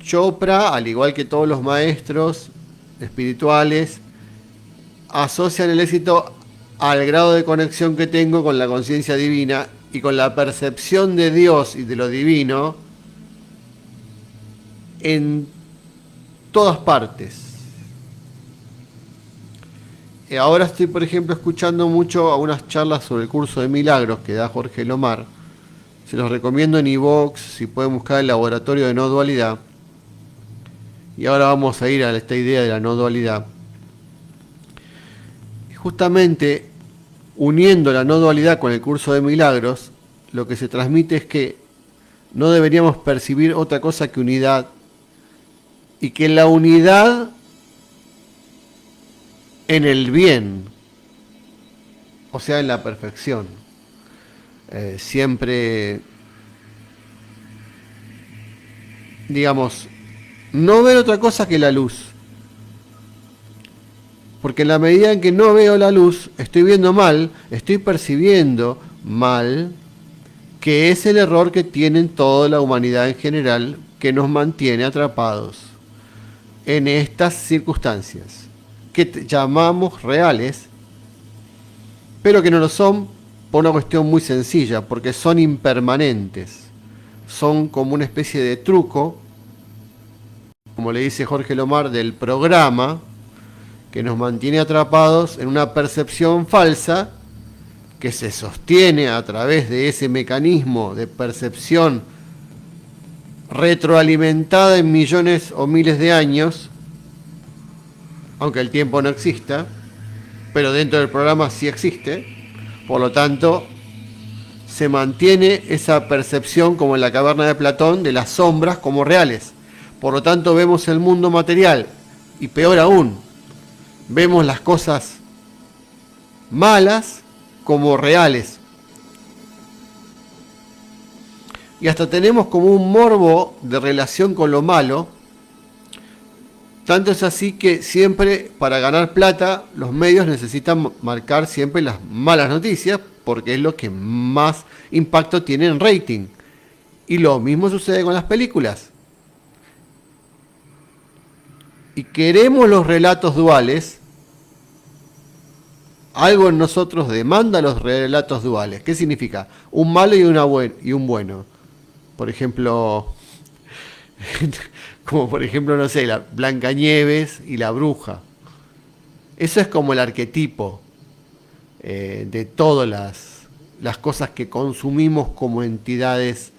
Chopra, al igual que todos los maestros espirituales, asocian el éxito al grado de conexión que tengo con la conciencia divina y con la percepción de Dios y de lo divino en todas partes. Ahora estoy, por ejemplo, escuchando mucho algunas charlas sobre el curso de milagros que da Jorge Lomar. Se los recomiendo en iVoox, si pueden buscar el laboratorio de no dualidad. Y ahora vamos a ir a esta idea de la no dualidad. Justamente uniendo la no dualidad con el curso de milagros, lo que se transmite es que no deberíamos percibir otra cosa que unidad, y que la unidad en el bien, o sea, en la perfección, siempre, digamos, no ver otra cosa que la luz. Porque en la medida en que no veo la luz, estoy viendo mal, estoy percibiendo mal, que es el error que tienen toda la humanidad en general, que nos mantiene atrapados en estas circunstancias, que llamamos reales, pero que no lo son por una cuestión muy sencilla, porque son impermanentes, son como una especie de truco, como le dice Jorge Lomar, del programa, que nos mantiene atrapados en una percepción falsa que se sostiene a través de ese mecanismo de percepción retroalimentada en millones o miles de años, aunque el tiempo no exista, pero dentro del programa sí existe. Por lo tanto, se mantiene esa percepción, como en la caverna de Platón, de las sombras como reales. Por lo tanto, vemos el mundo material, y peor aún, vemos las cosas malas como reales. Y hasta tenemos como un morbo de relación con lo malo. Tanto es así que siempre, para ganar plata, los medios necesitan marcar siempre las malas noticias, porque es lo que más impacto tiene en rating. Y lo mismo sucede con las películas. Y queremos los relatos duales. Algo en nosotros demanda los relatos duales. ¿Qué significa? Un malo y un bueno. Por ejemplo, como por ejemplo, no sé, la Blancanieves y la bruja. Eso es como el arquetipo de todas las cosas que consumimos como entidades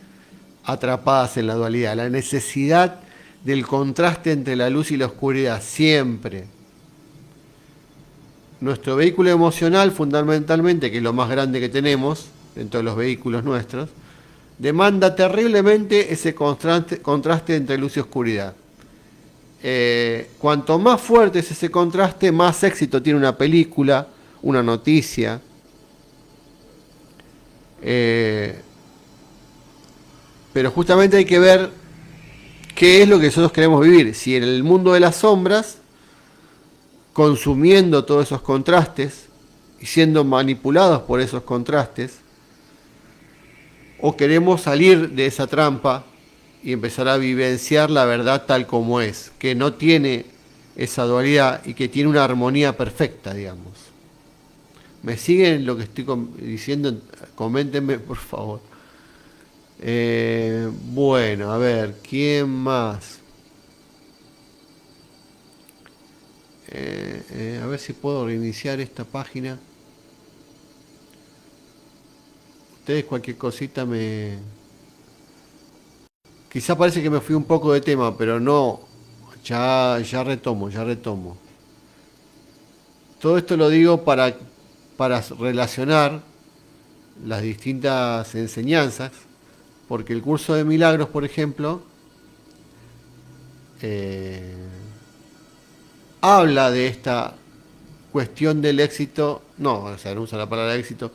atrapadas en la dualidad. La necesidad del contraste entre la luz y la oscuridad, siempre. Nuestro vehículo emocional, fundamentalmente, que es lo más grande que tenemos dentro de los vehículos nuestros, demanda terriblemente ese contraste entre luz y oscuridad. Cuanto más fuerte es ese contraste, más éxito tiene una película, una noticia. Pero justamente hay que ver qué es lo que nosotros queremos vivir. Si en el mundo de las sombras, consumiendo todos esos contrastes y siendo manipulados por esos contrastes, o queremos salir de esa trampa y empezar a vivenciar la verdad tal como es, que no tiene esa dualidad y que tiene una armonía perfecta, digamos. ¿Me siguen lo que estoy diciendo? Coméntenme, por favor. Bueno, a ver, ¿quién más? A ver si puedo reiniciar esta página. Ustedes cualquier cosita me... Quizá parece que me fui un poco de tema, pero no. Ya retomo. Todo esto lo digo para relacionar las distintas enseñanzas, porque el curso de milagros, por ejemplo, habla de esta cuestión del éxito, no, o sea, no usa la palabra éxito,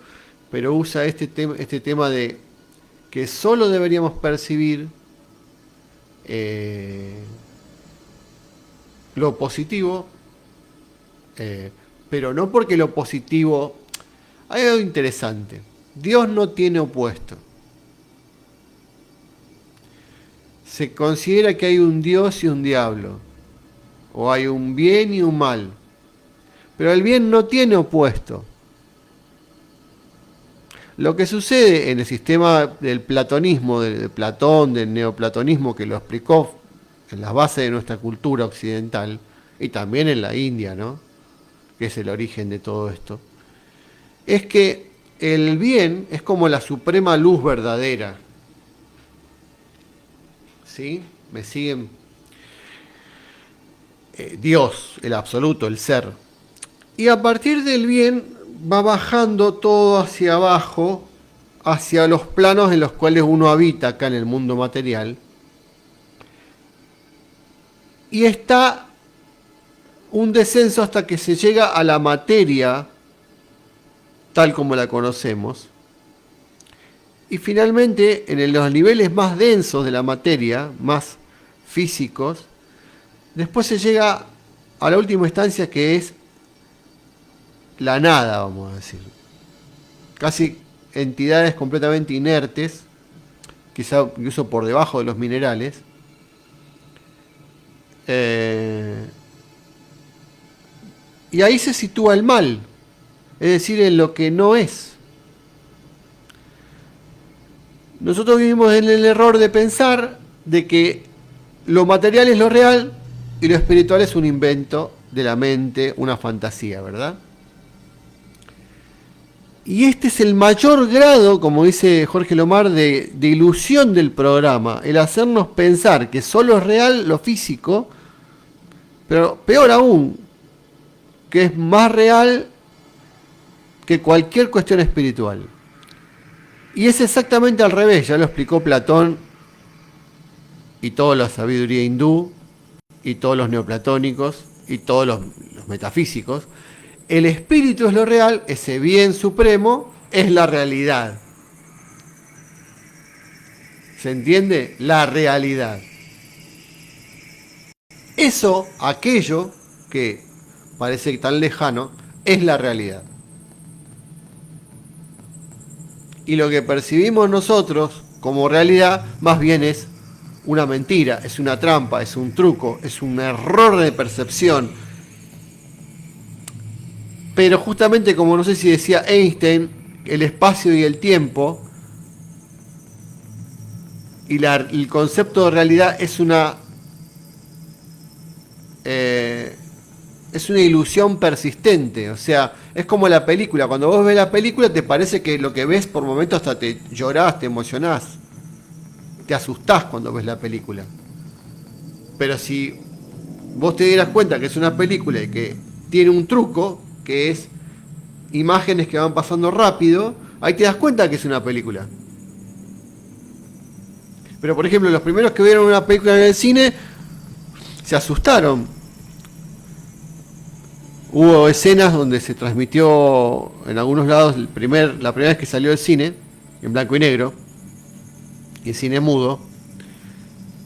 pero usa este tema de que solo deberíamos percibir lo positivo, pero no porque lo positivo... Hay algo interesante. Dios no tiene opuesto. se considera que hay un Dios y un diablo, o hay un bien y un mal, pero el bien no tiene opuesto. Lo que sucede en el sistema del platonismo, de Platón, del neoplatonismo, que lo explicó en las bases de nuestra cultura occidental, y también en la India, ¿no?, que es el origen de todo esto, es que el bien es como la suprema luz verdadera. ¿Sí? ¿Me siguen? Dios, el absoluto, el ser. Y a partir del bien va bajando todo hacia abajo, hacia los planos en los cuales uno habita acá en el mundo material. Y está un descenso hasta que se llega a la materia tal como la conocemos. Y finalmente, en los niveles más densos de la materia, más físicos, después se llega a la última instancia, que es la nada, vamos a decir. Casi entidades completamente inertes, quizá incluso por debajo de los minerales. Y ahí se sitúa el mal, es decir, en lo que no es. Nosotros vivimos en el error de pensar de que lo material es lo real y lo espiritual es un invento de la mente, una fantasía, ¿verdad? Y este es el mayor grado, como dice Jorge Lomar, de ilusión del programa, el hacernos pensar que solo es real lo físico, pero peor aún, que es más real que cualquier cuestión espiritual. Y es exactamente al revés, ya lo explicó Platón y toda la sabiduría hindú y todos los neoplatónicos y todos los metafísicos. El espíritu es lo real, ese bien supremo es la realidad. ¿Se entiende? La realidad. Eso, aquello que parece tan lejano, es la realidad. Y lo que percibimos nosotros como realidad, más bien es una mentira, es una trampa, es un truco, es un error de percepción. Pero justamente, como no sé si decía Einstein, el espacio y el tiempo y el concepto de realidad es una ilusión persistente. O sea, es como la película. Cuando vos ves la película, te parece que lo que ves por momentos hasta te llorás, te emocionás, te asustás cuando ves la película. Pero si vos te dieras cuenta que es una película y que tiene un truco, que es imágenes que van pasando rápido, ahí te das cuenta que es una película. Pero por ejemplo, los primeros que vieron una película en el cine se asustaron. Hubo escenas donde se transmitió en algunos lados la primera vez que salió el cine, en blanco y negro, y cine mudo,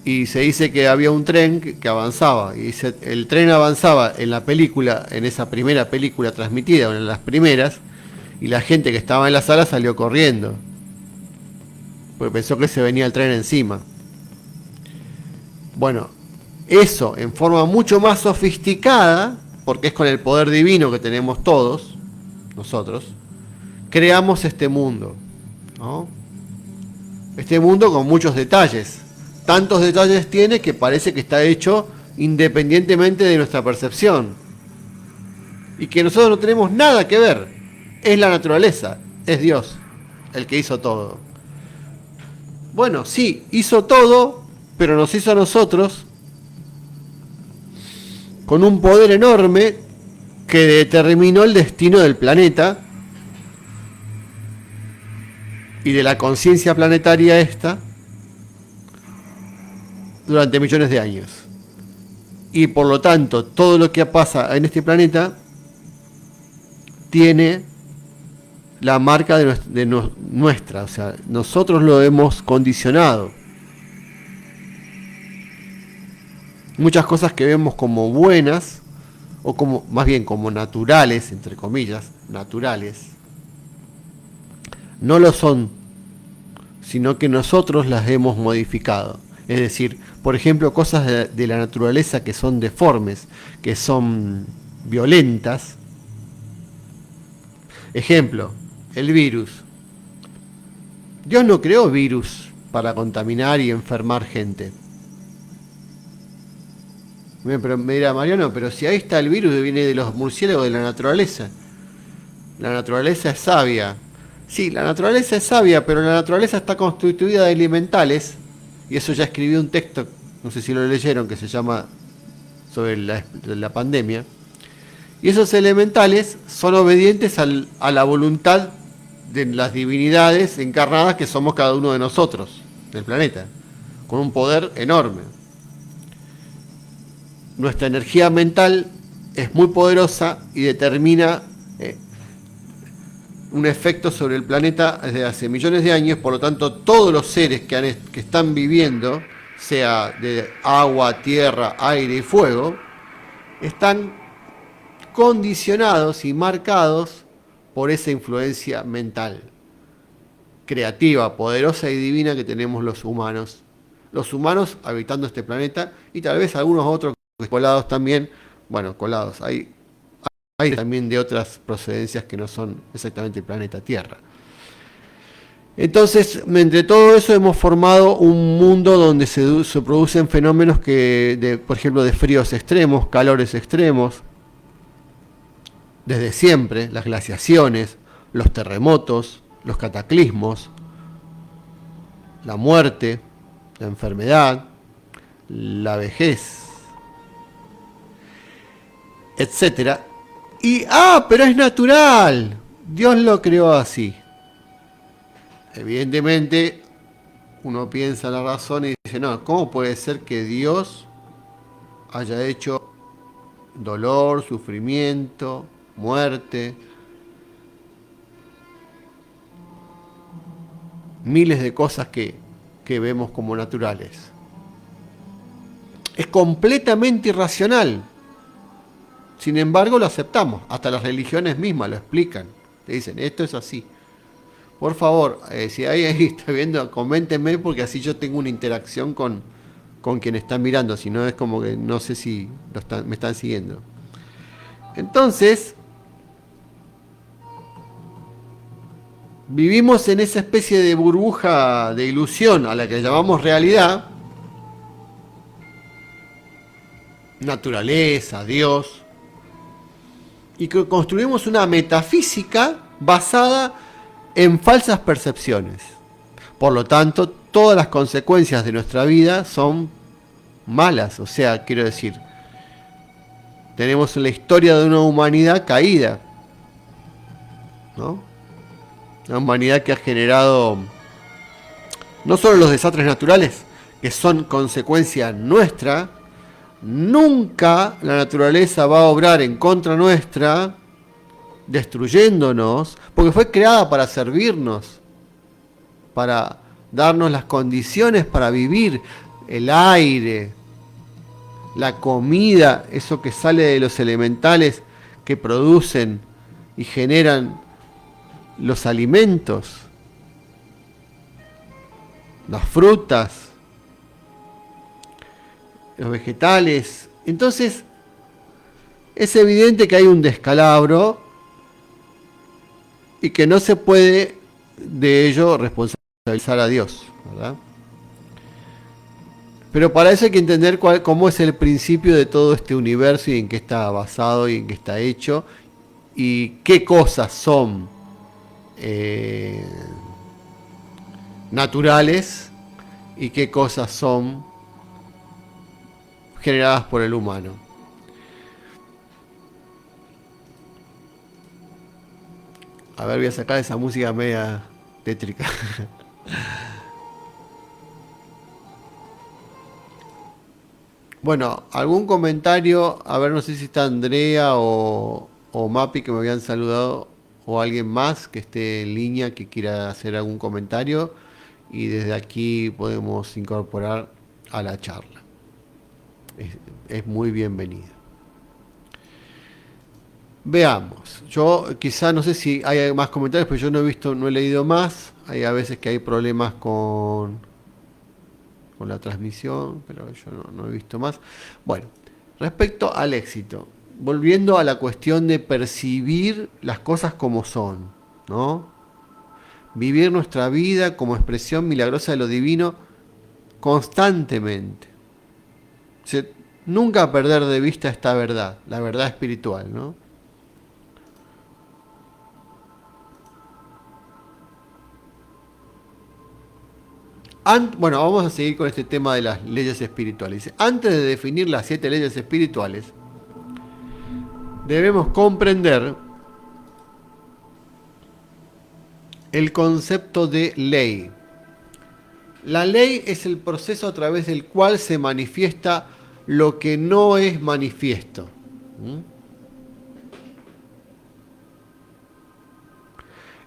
y se dice que había un tren que avanzaba, y el tren avanzaba en la película, en esa primera película transmitida, una de las primeras, y la gente que estaba en la sala salió corriendo, porque pensó que se venía el tren encima. Bueno, eso en forma mucho más sofisticada, porque es con el poder divino que tenemos todos, nosotros, creamos este mundo, ¿no? Este mundo con muchos detalles. Tantos detalles tiene que parece que está hecho independientemente de nuestra percepción. Y que nosotros no tenemos nada que ver. Es la naturaleza, es Dios el que hizo todo. Bueno, sí, hizo todo, pero nos hizo a nosotros con un poder enorme que determinó el destino del planeta y de la conciencia planetaria esta durante millones de años. Y por lo tanto, todo lo que pasa en este planeta tiene la marca de nuestra, o sea, nosotros lo hemos condicionado. Muchas cosas que vemos como buenas, o como más bien como naturales, entre comillas, naturales, no lo son, sino que nosotros las hemos modificado. Es decir, por ejemplo, cosas de la naturaleza que son deformes, que son violentas. Ejemplo, el virus. Dios no creó virus para contaminar y enfermar gente. Bien, pero me dirá Mariano, pero si ahí está el virus que viene de los murciélagos de la naturaleza. La naturaleza es sabia. Sí, la naturaleza es sabia, pero la naturaleza está constituida de elementales. Y eso ya escribí un texto, no sé si lo leyeron, que se llama sobre la pandemia. Y esos elementales son obedientes a la voluntad de las divinidades encarnadas que somos cada uno de nosotros, del planeta, con un poder enorme. Nuestra energía mental es muy poderosa y determina un efecto sobre el planeta desde hace millones de años. Por lo tanto, todos los seres que están viviendo, sea de agua, tierra, aire y fuego, están condicionados y marcados por esa influencia mental, creativa, poderosa y divina que tenemos los humanos. Los humanos habitando este planeta y tal vez algunos otros colados también, bueno, colados, hay también de otras procedencias que no son exactamente el planeta Tierra. Entonces, entre todo eso hemos formado un mundo donde se producen fenómenos por ejemplo, de fríos extremos, calores extremos, desde siempre, las glaciaciones, los terremotos, los cataclismos, la muerte, la enfermedad, la vejez, etcétera. Pero es natural. Dios lo creó así. Evidentemente, uno piensa la razón y dice, no, ¿cómo puede ser que Dios haya hecho dolor, sufrimiento, muerte, miles de cosas que vemos como naturales? Es completamente irracional. Sin embargo, lo aceptamos. Hasta las religiones mismas lo explican. Te dicen, esto es así. Por favor, si hay ahí está viendo, coméntenme porque así yo tengo una interacción con quien está mirando. Si no es como que no sé si me están siguiendo. Entonces, vivimos en esa especie de burbuja de ilusión a la que llamamos realidad. Naturaleza, Dios. Y que construimos una metafísica basada en falsas percepciones. Por lo tanto, todas las consecuencias de nuestra vida son malas. O sea, quiero decir, tenemos la historia de una humanidad caída, ¿no? Una humanidad que ha generado no solo los desastres naturales, que son consecuencia nuestra. Nunca la naturaleza va a obrar en contra nuestra, destruyéndonos, porque fue creada para servirnos, para darnos las condiciones para vivir, el aire, la comida, eso que sale de los elementales que producen y generan los alimentos, las frutas, los vegetales. Entonces, es evidente que hay un descalabro y que no se puede de ello responsabilizar a Dios, ¿verdad? Pero para eso hay que entender cómo es el principio de todo este universo y en qué está basado y en qué está hecho y qué cosas son naturales y qué cosas son generadas por el humano. A ver, voy a sacar esa música media tétrica. Bueno, algún comentario, a ver, no sé si está Andrea o Mapi que me habían saludado, o alguien más que esté en línea que quiera hacer algún comentario, y desde aquí podemos incorporar a la charla. Es muy bienvenida. Veamos, yo quizá no sé si hay más comentarios, pero yo no he leído más. Hay a veces que hay problemas con con la transmisión, pero yo no he visto más. Bueno, respecto al éxito, volviendo a la cuestión de percibir las cosas como son, ¿no? Vivir nuestra vida como expresión milagrosa de lo divino constantemente. O sea, nunca perder de vista esta verdad, la verdad espiritual, ¿no? Bueno, vamos a seguir con este tema de las leyes espirituales. Dice, antes de definir las 7 leyes espirituales, debemos comprender el concepto de ley. La ley es el proceso a través del cual se manifiesta lo que no es manifiesto.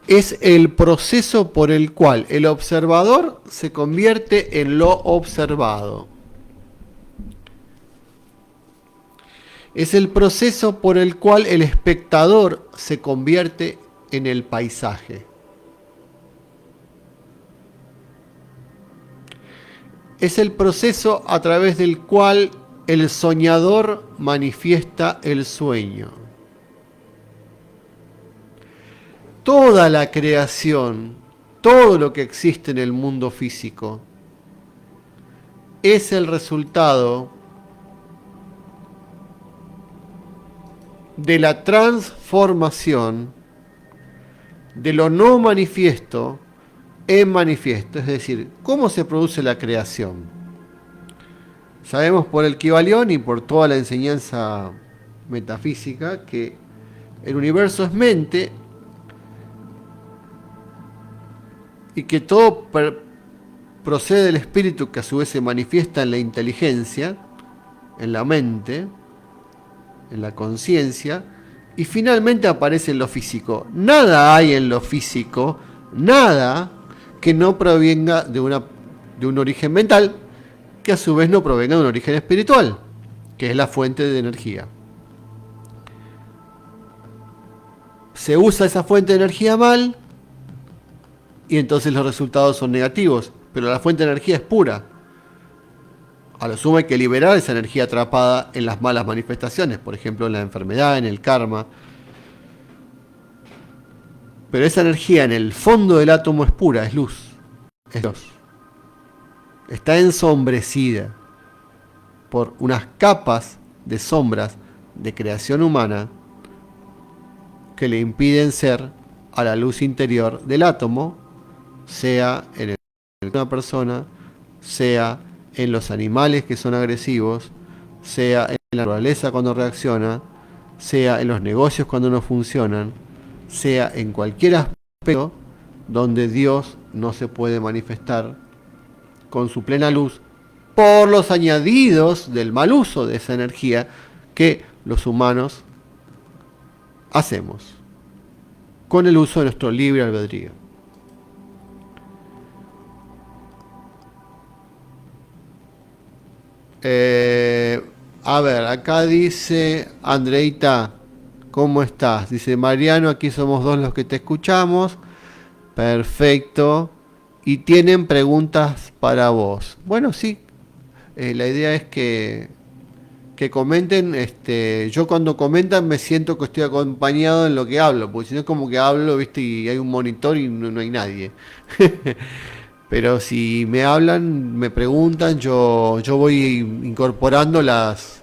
Es el proceso por el cual el observador se convierte en lo observado. Es el proceso por el cual el espectador se convierte en el paisaje. Es el proceso a través del cual el soñador manifiesta el sueño. Toda la creación, todo lo que existe en el mundo físico, es el resultado de la transformación de lo no manifiesto en manifiesto. Es decir, ¿cómo se produce la creación? Sabemos por el Kybalión y por toda la enseñanza metafísica que el universo es mente y que todo procede del espíritu, que a su vez se manifiesta en la inteligencia, en la mente, en la conciencia, y finalmente aparece en lo físico. Nada hay en lo físico, nada que no provenga de un origen mental, que a su vez no provenga de un origen espiritual, que es la fuente de energía. Se usa esa fuente de energía mal, y entonces los resultados son negativos, pero la fuente de energía es pura. A lo sumo hay que liberar esa energía atrapada en las malas manifestaciones, por ejemplo en la enfermedad, en el karma. Pero esa energía en el fondo del átomo es pura, es luz, es Dios. Está ensombrecida por unas capas de sombras de creación humana que le impiden ser a la luz interior del átomo, sea en una persona, sea en los animales que son agresivos, sea en la naturaleza cuando reacciona, sea en los negocios cuando no funcionan, sea en cualquier aspecto donde Dios no se puede manifestar con su plena luz por los añadidos del mal uso de esa energía que los humanos hacemos con el uso de nuestro libre albedrío. A ver, acá dice Andreita, ¿cómo estás? Dice Mariano, aquí somos 2 los que te escuchamos. Perfecto. Y tienen preguntas para vos. Bueno, sí. La idea es que comenten. Yo cuando comentan me siento que estoy acompañado en lo que hablo, porque si no es como que hablo, ¿viste? Y hay un monitor y no hay nadie. Pero si me hablan, me preguntan, yo voy incorporando las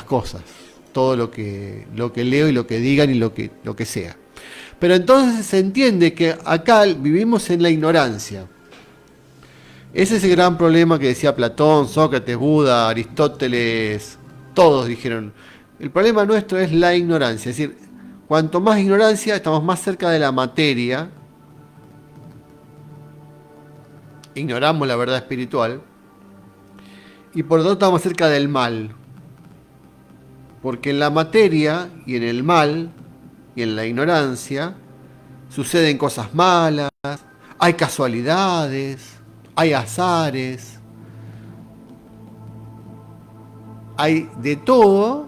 cosas, todo lo que leo y lo que digan y lo que sea. Pero entonces se entiende que acá vivimos en la ignorancia. Ese es el gran problema que decía Platón, Sócrates, Buda, Aristóteles, todos dijeron. El problema nuestro es la ignorancia, es decir, cuanto más ignorancia, estamos más cerca de la materia, ignoramos la verdad espiritual, y por lo tanto estamos cerca del mal. Porque en la materia y en el mal y en la ignorancia suceden cosas malas, hay casualidades, hay azares, hay de todo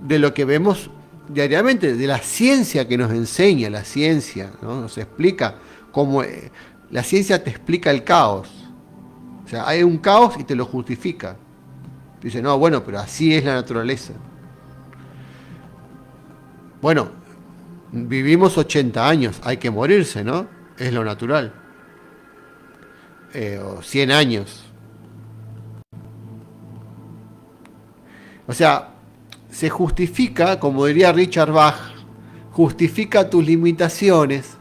de lo que vemos diariamente, de la ciencia que nos enseña, la ciencia, ¿no? Nos explica cómo La ciencia te explica el caos. O sea, hay un caos y te lo justifica. Dice, no, bueno, pero así es la naturaleza. Bueno, vivimos 80 años, hay que morirse, ¿no? Es lo natural. O 100 años. O sea, se justifica, como diría Richard Bach, justifica tus limitaciones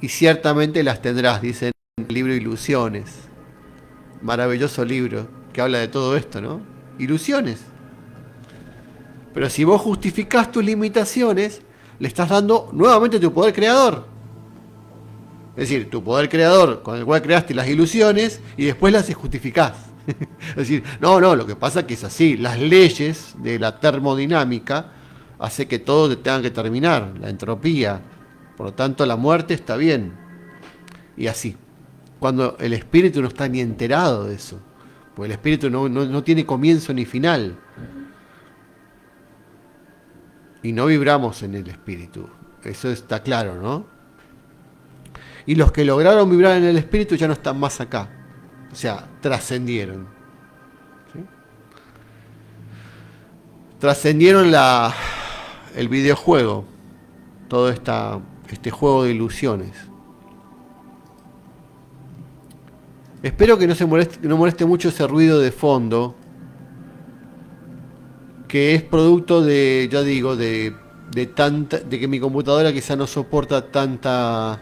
y ciertamente las tendrás, dice en el libro Ilusiones. Maravilloso libro que habla de todo esto, ¿no? Ilusiones. Pero si vos justificás tus limitaciones, le estás dando nuevamente tu poder creador. Es decir, tu poder creador con el cual creaste las ilusiones y después las justificás. Es decir, no, lo que pasa es que es así. Las leyes de la termodinámica hace que todo tenga que terminar, la entropía. Por lo tanto, la muerte está bien. Y así. Cuando el espíritu no está ni enterado de eso. Porque el espíritu no tiene comienzo ni final. Y no vibramos en el espíritu. Eso está claro, ¿no? Y los que lograron vibrar en el espíritu ya no están más acá. O sea, trascendieron. ¿Sí? Trascendieron el videojuego. Todo este juego de ilusiones. Espero que no moleste mucho ese ruido de fondo. Que es producto de, ya digo, de que mi computadora quizá no soporta tanta.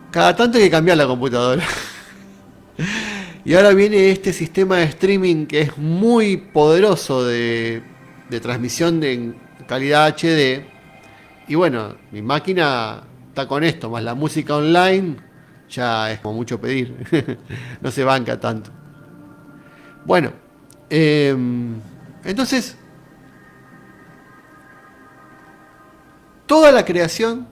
Cada tanto hay que cambiar la computadora. Y ahora viene este sistema de streaming que es muy poderoso de transmisión de calidad HD. Y bueno, mi máquina está con esto, más la música online, ya es como mucho pedir. No se banca tanto. Bueno, entonces, toda la creación,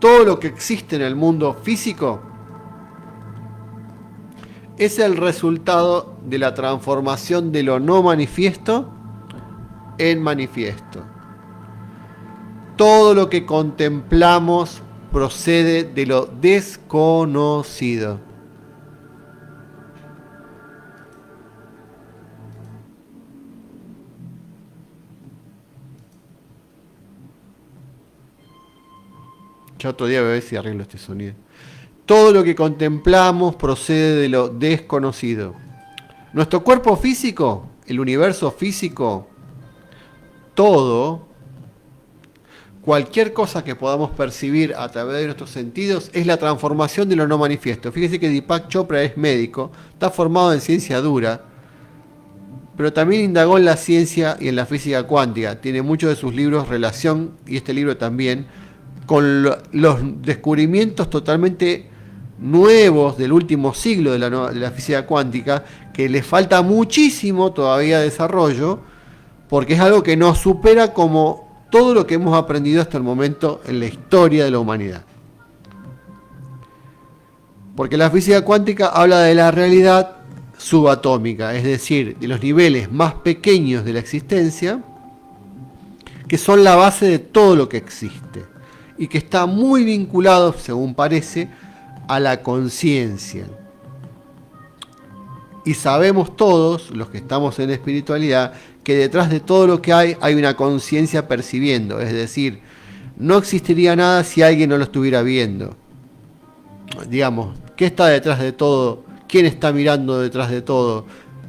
todo lo que existe en el mundo físico, es el resultado de la transformación de lo no manifiesto en manifiesto. Todo lo que contemplamos procede de lo desconocido. Ya otro día voy a ver si arreglo este sonido. Todo lo que contemplamos procede de lo desconocido. Nuestro cuerpo físico, el universo físico, todo, cualquier cosa que podamos percibir a través de nuestros sentidos es la transformación de lo no manifiesto. Fíjese que Deepak Chopra es médico, está formado en ciencia dura, pero también indagó en la ciencia y en la física cuántica. Tiene muchos de sus libros relación, y este libro también, con los descubrimientos totalmente nuevos del último siglo de la física cuántica, que le falta muchísimo todavía desarrollo, porque es algo que nos supera como todo lo que hemos aprendido hasta el momento en la historia de la humanidad. Porque la física cuántica habla de la realidad subatómica, es decir, de los niveles más pequeños de la existencia, que son la base de todo lo que existe, y que está muy vinculado, según parece, a la conciencia. Y sabemos todos, los que estamos en espiritualidad, que detrás de todo lo que hay una conciencia percibiendo. Es decir, no existiría nada si alguien no lo estuviera viendo. Digamos, ¿qué está detrás de todo? ¿Quién está mirando detrás de todo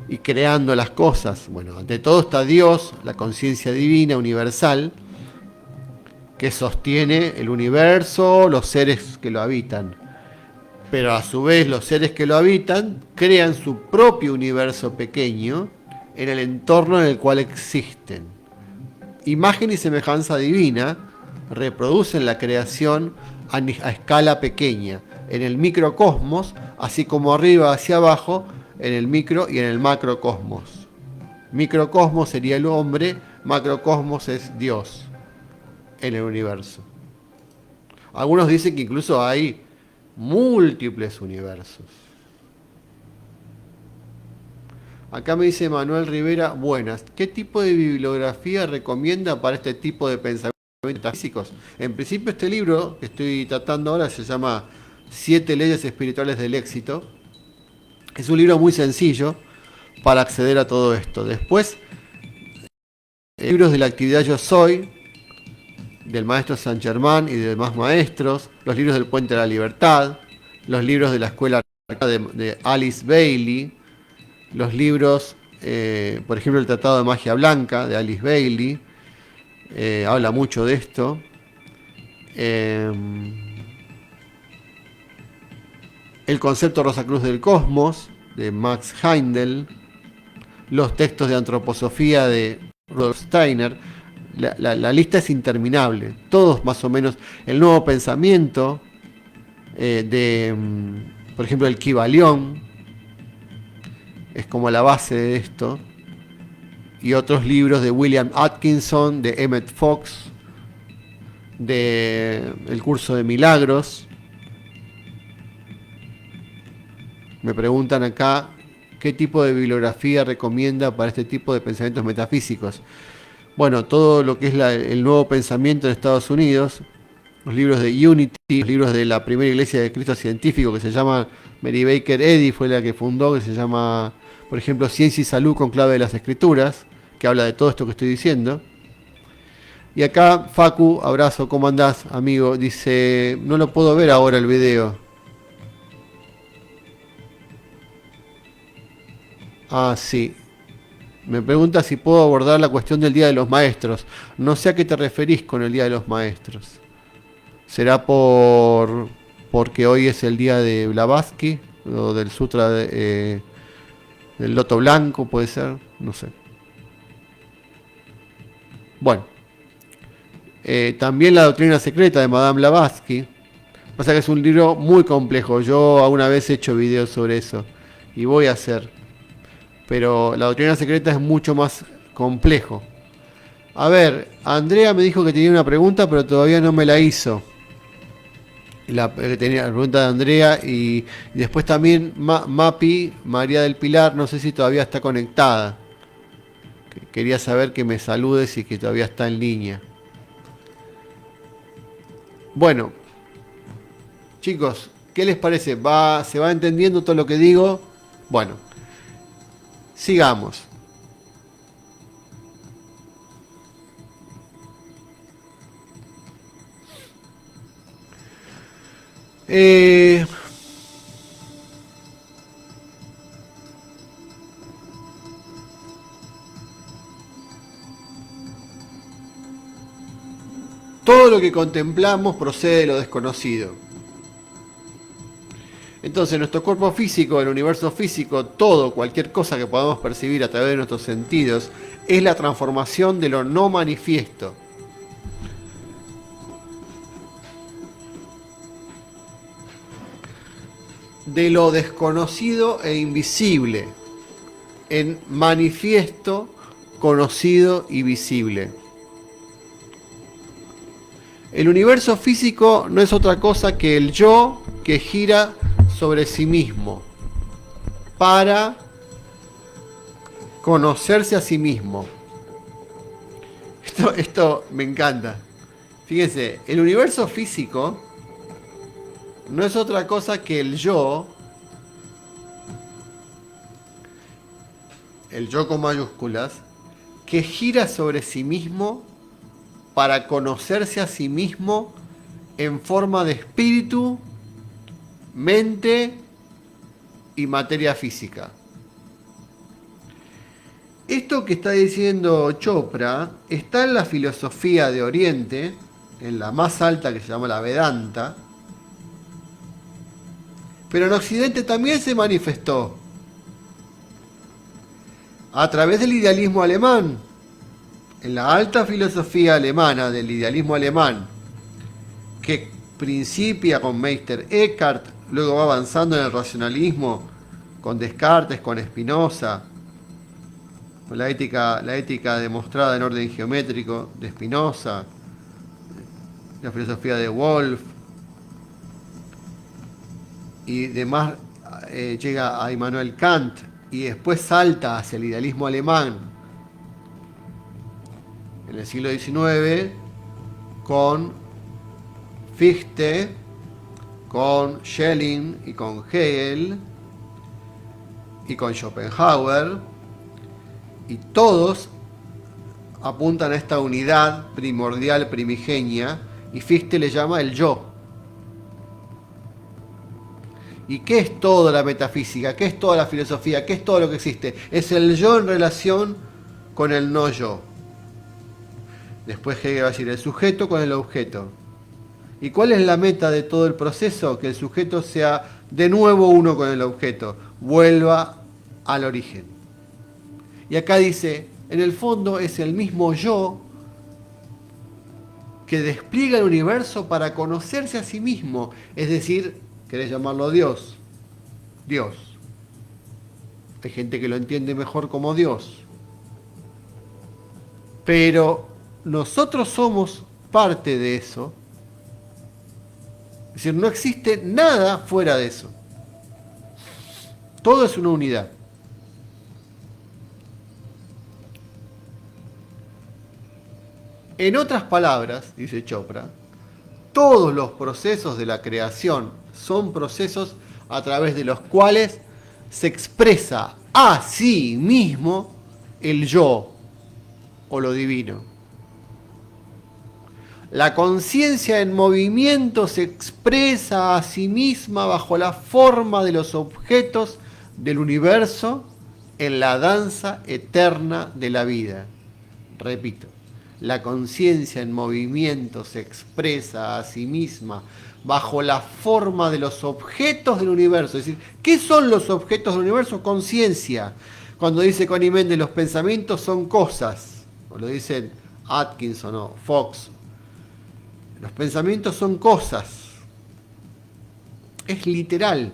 y creando las cosas? Bueno, ante todo está Dios, la conciencia divina, universal, que sostiene el universo, los seres que lo habitan. Pero a su vez los seres que lo habitan crean su propio universo pequeño en el entorno en el cual existen. Imagen y semejanza divina reproducen la creación a escala pequeña, en el microcosmos, así como arriba hacia abajo, en el micro y en el macrocosmos. Microcosmos sería el hombre, macrocosmos es Dios en el universo. Algunos dicen que incluso hay múltiples universos. Acá me dice Manuel Rivera, buenas, ¿qué tipo de bibliografía recomienda para este tipo de pensamiento? metafísicos. En principio este libro que estoy tratando ahora se llama Siete leyes espirituales del éxito. Es un libro muy sencillo para acceder a todo esto. Después, libros de la actividad Yo Soy, del maestro Saint Germain y de demás maestros, los libros del Puente de la Libertad, los libros de la escuela de Alice Bailey, los libros, por ejemplo, el Tratado de Magia Blanca de Alice Bailey, habla mucho de esto. El concepto Rosacruz del Cosmos de Max Heindel, los textos de antroposofía de Rudolf Steiner. La lista es interminable, todos más o menos. El nuevo pensamiento por ejemplo, el Kybalión es como la base de esto, y otros libros de William Atkinson, de Emmett Fox, de El Curso de Milagros. Me preguntan acá qué tipo de bibliografía recomienda para este tipo de pensamientos metafísicos. Bueno, todo lo que es el nuevo pensamiento en Estados Unidos, los libros de Unity, los libros de la primera iglesia de Cristo científico que se llama Mary Baker Eddy, fue la que fundó, que se llama, por ejemplo, Ciencia y Salud con clave de las Escrituras, que habla de todo esto que estoy diciendo. Y acá Facu, abrazo, ¿cómo andás, amigo? Dice, no lo puedo ver ahora el video. Ah, sí. Me pregunta si puedo abordar la cuestión del Día de los Maestros. No sé a qué te referís con el Día de los Maestros. ¿Será porque hoy es el día de Blavatsky o del Sutra del Loto Blanco? Puede ser, no sé. Bueno, también La Doctrina Secreta de Madame Blavatsky. Pasa que es un libro muy complejo. Yo alguna vez he hecho videos sobre eso y voy a hacer. Pero La Doctrina Secreta es mucho más complejo. A ver, Andrea me dijo que tenía una pregunta, pero todavía no me la hizo. Tenía la pregunta de Andrea y después también Mapi, María del Pilar, no sé si todavía está conectada. Quería saber que me saludes y que todavía está en línea. Bueno, chicos, ¿qué les parece? ¿Se va entendiendo todo lo que digo? Bueno, sigamos. Todo lo que contemplamos procede de lo desconocido. Entonces, nuestro cuerpo físico, el universo físico, todo, cualquier cosa que podamos percibir a través de nuestros sentidos, es la transformación de lo no manifiesto. De lo desconocido e invisible en manifiesto, conocido y visible. El universo físico no es otra cosa que el yo que gira sobre sí mismo para conocerse a sí mismo. Esto me encanta. Fíjense, el universo físico no es otra cosa que el yo con mayúsculas, que gira sobre sí mismo para conocerse a sí mismo en forma de espíritu, mente y materia física. Esto que está diciendo Chopra está en la filosofía de Oriente, en la más alta que se llama la Vedanta, pero en Occidente también se manifestó a través del idealismo alemán, en la alta filosofía alemana del idealismo alemán, que principia con Meister Eckhart, luego va avanzando en el racionalismo con Descartes, con Spinoza, con la ética demostrada en orden geométrico de Spinoza, la filosofía de Wolff, y demás, llega a Immanuel Kant y después salta hacia el idealismo alemán en el siglo XIX, con Fichte, con Schelling y con Hegel y con Schopenhauer, y todos apuntan a esta unidad primordial primigenia, y Fichte le llama el yo. ¿Y qué es toda la metafísica? ¿Qué es toda la filosofía? ¿Qué es todo lo que existe? Es el yo en relación con el no yo. Después Hegel va a decir el sujeto con el objeto. ¿Y cuál es la meta de todo el proceso? Que el sujeto sea de nuevo uno con el objeto, vuelva al origen. Y acá dice, en el fondo es el mismo yo que despliega el universo para conocerse a sí mismo, es decir, querés llamarlo Dios. Dios. Hay gente que lo entiende mejor como Dios. Pero nosotros somos parte de eso. Es decir, no existe nada fuera de eso. Todo es una unidad. En otras palabras, dice Chopra, todos los procesos de la creación son procesos a través de los cuales se expresa a sí mismo el yo o lo divino. La conciencia en movimiento se expresa a sí misma bajo la forma de los objetos del universo en la danza eterna de la vida. Repito, la conciencia en movimiento se expresa a sí misma bajo la forma de los objetos del universo. Es decir, ¿qué son los objetos del universo? Conciencia. Cuando dice Connie Méndez, los pensamientos son cosas, o lo dicen Atkinson o Fox, los pensamientos son cosas. Es literal.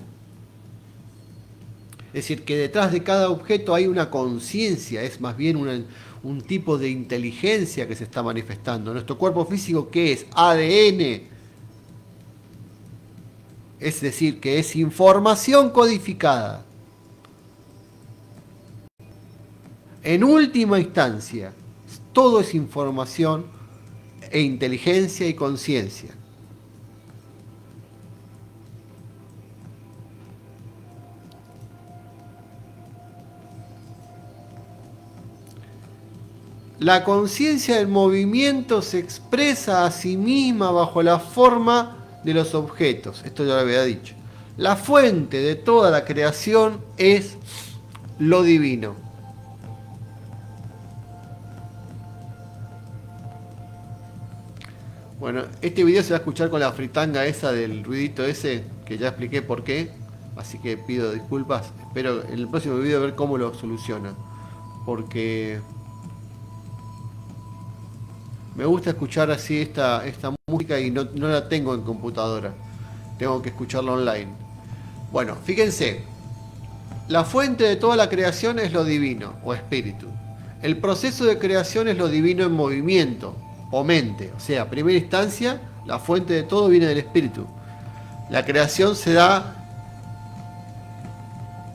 Es decir, que detrás de cada objeto hay una conciencia, es más bien un tipo de inteligencia que se está manifestando. Nuestro cuerpo físico, ¿qué es? ADN. Es decir, que es información codificada. En última instancia, todo es información e inteligencia y conciencia. La conciencia del movimiento se expresa a sí misma bajo la forma de los objetos. Esto ya lo había dicho. La fuente de toda la creación es lo divino. Bueno, este video se va a escuchar con la fritanga esa del ruidito ese, que ya expliqué por qué. Así que pido disculpas. Espero en el próximo video ver cómo lo soluciona. Porque me gusta escuchar así esta música y no la tengo en computadora. Tengo que escucharla online. Bueno, fíjense. La fuente de toda la creación es lo divino, o espíritu. El proceso de creación es lo divino en movimiento, o mente. O sea, primera instancia, la fuente de todo viene del espíritu. La creación se da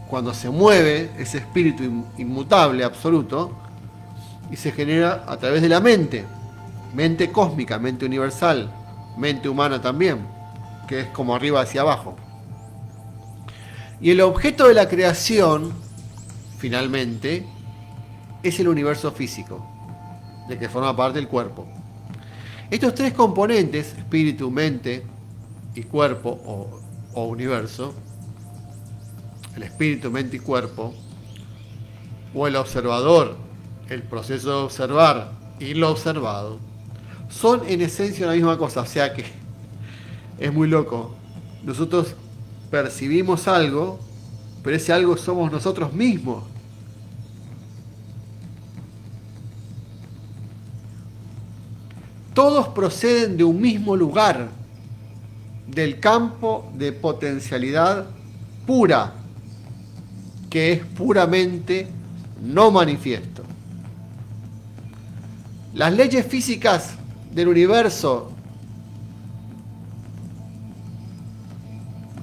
cuando se mueve ese espíritu inmutable, absoluto, y se genera a través de la mente. Mente cósmica, mente universal, mente humana también, que es como arriba hacia abajo. Y el objeto de la creación, finalmente, es el universo físico, de que forma parte del cuerpo. Estos tres componentes, espíritu, mente y cuerpo o universo, el espíritu, mente y cuerpo, o el observador, el proceso de observar y lo observado, son en esencia la misma cosa. O sea que es muy loco. Nosotros percibimos algo, pero ese algo somos nosotros mismos. Todos proceden de un mismo lugar, del campo de potencialidad pura, que es puramente no manifiesto. Las leyes físicas del universo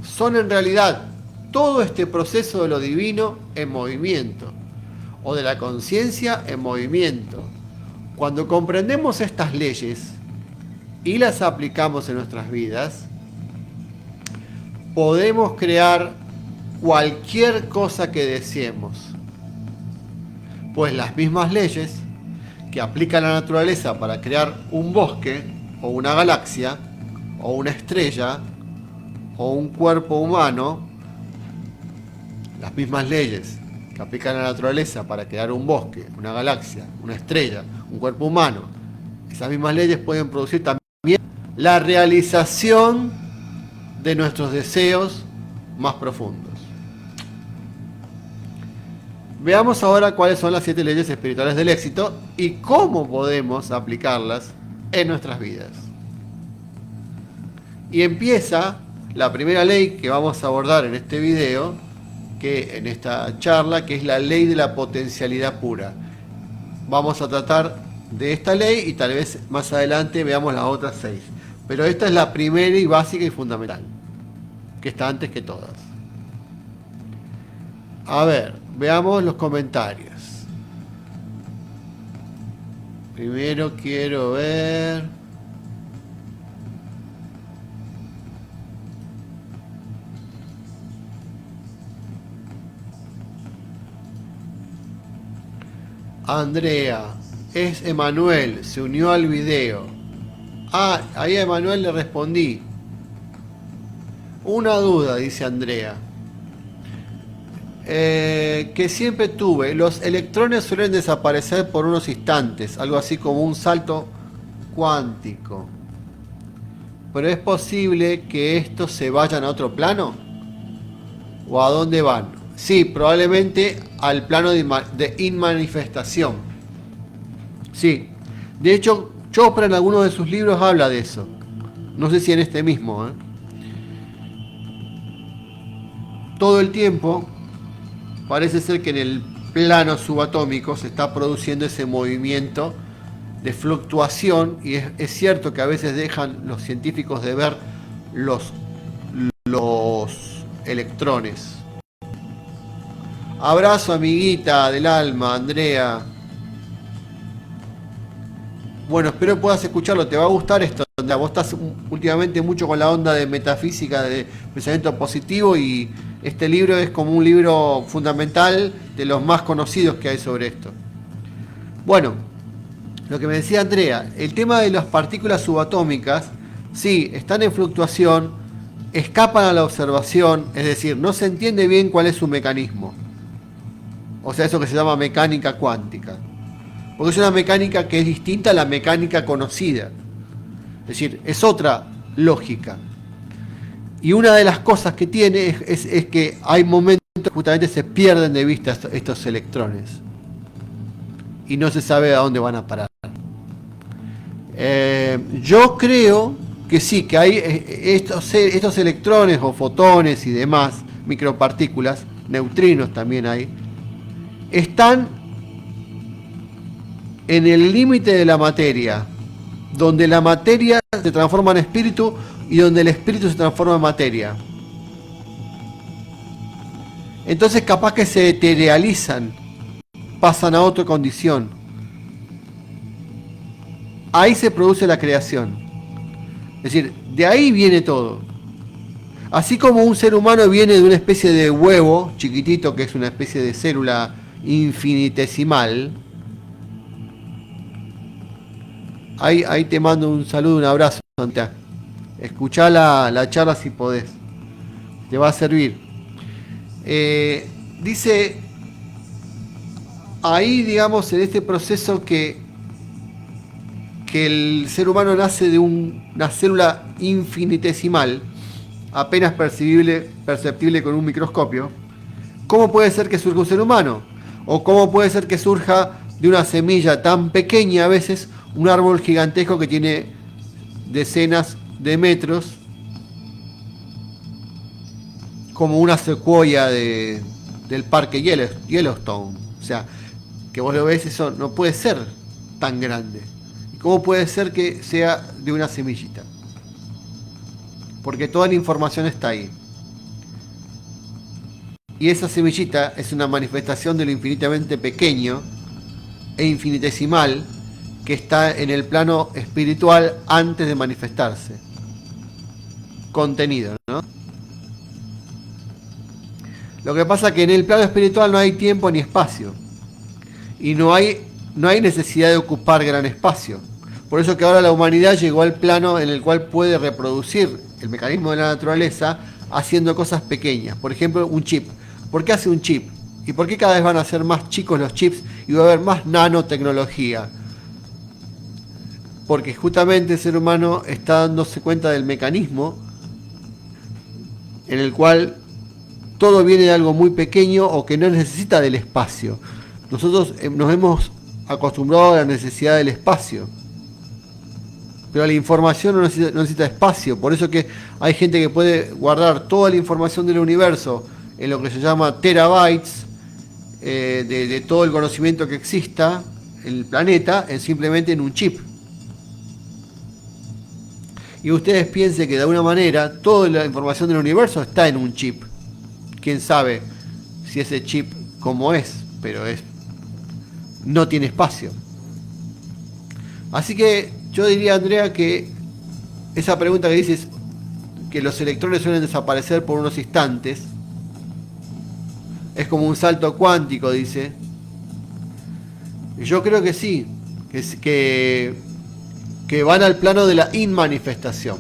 son en realidad todo este proceso de lo divino en movimiento, o de la conciencia en movimiento. Cuando comprendemos estas leyes, y las aplicamos en nuestras vidas, podemos crear cualquier cosa que deseemos. Pues las mismas leyes que aplica la naturaleza para crear un bosque, o una galaxia, o una estrella, o un cuerpo humano, las mismas leyes que aplica la naturaleza para crear un bosque, una galaxia, una estrella, un cuerpo humano, esas mismas leyes pueden producir también la realización de nuestros deseos más profundos. Veamos ahora cuáles son las 7 leyes espirituales del éxito y cómo podemos aplicarlas en nuestras vidas. Y empieza la primera ley que vamos a abordar en este video, en esta charla, que es la ley de la potencialidad pura. Vamos a tratar de esta ley y tal vez más adelante veamos las otras 6. Pero esta es la primera y básica y fundamental, que está antes que todas. A ver, veamos los comentarios. Primero quiero ver... Andrea, es Emanuel, se unió al video. Ah, ahí a Emanuel le respondí. Una duda, dice Andrea. Que siempre tuve, los electrones suelen desaparecer por unos instantes, algo así como un salto cuántico. Pero es posible que estos se vayan a otro plano. ¿O a dónde van? Sí, probablemente al plano de inmanifestación. Sí. De hecho, Chopra en algunos de sus libros habla de eso. No sé si en este mismo. Todo el tiempo parece ser que en el plano subatómico se está produciendo ese movimiento de fluctuación y es cierto que a veces dejan los científicos de ver los electrones. Abrazo, amiguita del alma, Andrea. Bueno, espero puedas escucharlo, te va a gustar esto. Vos estás últimamente mucho con la onda de metafísica, de pensamiento positivo, y este libro es como un libro fundamental, de los más conocidos que hay sobre esto. Bueno, lo que me decía Andrea, el tema de las partículas subatómicas, sí, están en fluctuación, escapan a la observación, es decir, no se entiende bien cuál es su mecanismo. O sea, eso que se llama mecánica cuántica. Porque es una mecánica que es distinta a la mecánica conocida. Es decir, es otra lógica. Y una de las cosas que tiene es que hay momentos que justamente se pierden de vista estos electrones. Y no se sabe a dónde van a parar. Yo creo que sí, que hay estos electrones o fotones y demás, micropartículas, neutrinos también hay, están en el límite de la materia, donde la materia se transforma en espíritu y donde el espíritu se transforma en materia. Entonces capaz que se eterealizan, pasan a otra condición. Ahí se produce la creación. Es decir, de ahí viene todo. Así como un ser humano viene de una especie de huevo chiquitito, que es una especie de célula infinitesimal. Ahí te mando un saludo, un abrazo, Santiago. Escuchá la charla si podés. Te va a servir. Dice, ahí digamos en este proceso que el ser humano nace de una célula infinitesimal, apenas perceptible con un microscopio. ¿Cómo puede ser que surja un ser humano? ¿O cómo puede ser que surja de una semilla tan pequeña a veces un árbol gigantesco que tiene decenas de metros, como una secuoya del parque Yellowstone? O sea, que vos lo ves, eso no puede ser tan grande. ¿Y cómo puede ser que sea de una semillita? Porque toda la información está ahí. Y esa semillita es una manifestación de lo infinitamente pequeño e infinitesimal que está en el plano espiritual antes de manifestarse. Contenido, ¿no? Lo que pasa es que en el plano espiritual no hay tiempo ni espacio. Y no hay necesidad de ocupar gran espacio. Por eso que ahora la humanidad llegó al plano en el cual puede reproducir el mecanismo de la naturaleza haciendo cosas pequeñas. Por ejemplo, un chip. ¿Por qué hace un chip? ¿Y por qué cada vez van a ser más chicos los chips y va a haber más nanotecnología? Porque justamente el ser humano está dándose cuenta del mecanismo en el cual todo viene de algo muy pequeño o que no necesita del espacio. Nosotros nos hemos acostumbrado a la necesidad del espacio, pero la información no necesita espacio. Por eso que hay gente que puede guardar toda la información del universo en lo que se llama terabytes, de todo el conocimiento que exista en el planeta, simplemente en un chip. Y ustedes piensen que de alguna manera toda la información del universo está en un chip. Quién sabe si ese chip cómo es, pero no tiene espacio. Así que yo diría, Andrea, que esa pregunta que dices que los electrones suelen desaparecer por unos instantes es como un salto cuántico, dice. Y yo creo que sí, que van al plano de la inmanifestación.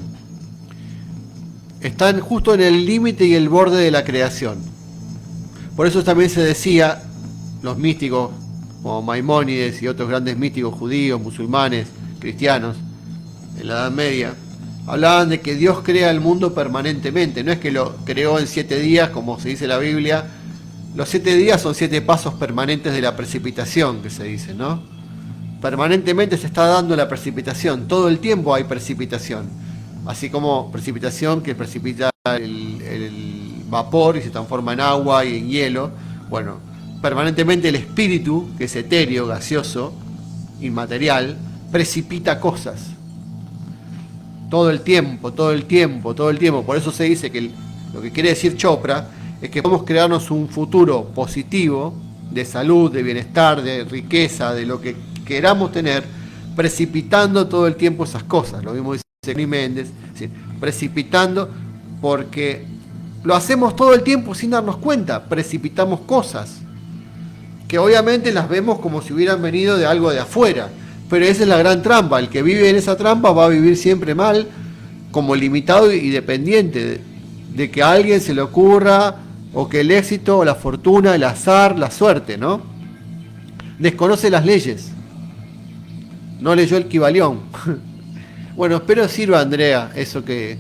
Están justo en el límite y el borde de la creación. Por eso también se decía, los místicos como Maimónides y otros grandes místicos judíos, musulmanes, cristianos, en la Edad Media, hablaban de que Dios crea el mundo permanentemente. No es que lo creó en 7 días, como se dice en la Biblia. Los 7 días son 7 pasos permanentes de la precipitación, que se dice, ¿no? Permanentemente se está dando la precipitación, todo el tiempo hay precipitación. Así como precipitación que precipita el vapor y se transforma en agua y en hielo. Bueno, permanentemente el espíritu, que es etéreo, gaseoso, inmaterial, precipita cosas. Todo el tiempo, todo el tiempo, todo el tiempo. Por eso se dice que lo que quiere decir Chopra es que podemos crearnos un futuro positivo de salud, de bienestar, de riqueza, de lo que queramos tener, precipitando todo el tiempo esas cosas. Lo mismo dice Johnny Méndez, ¿sí? Precipitando, porque lo hacemos todo el tiempo sin darnos cuenta. Precipitamos cosas que obviamente las vemos como si hubieran venido de algo de afuera, pero esa es la gran trampa. El que vive en esa trampa va a vivir siempre mal, como limitado y dependiente de que a alguien se le ocurra, o que el éxito, o la fortuna, el azar, la suerte, ¿no? Desconoce las leyes. No leyó el Kybalión. Bueno, espero sirva, Andrea, eso que...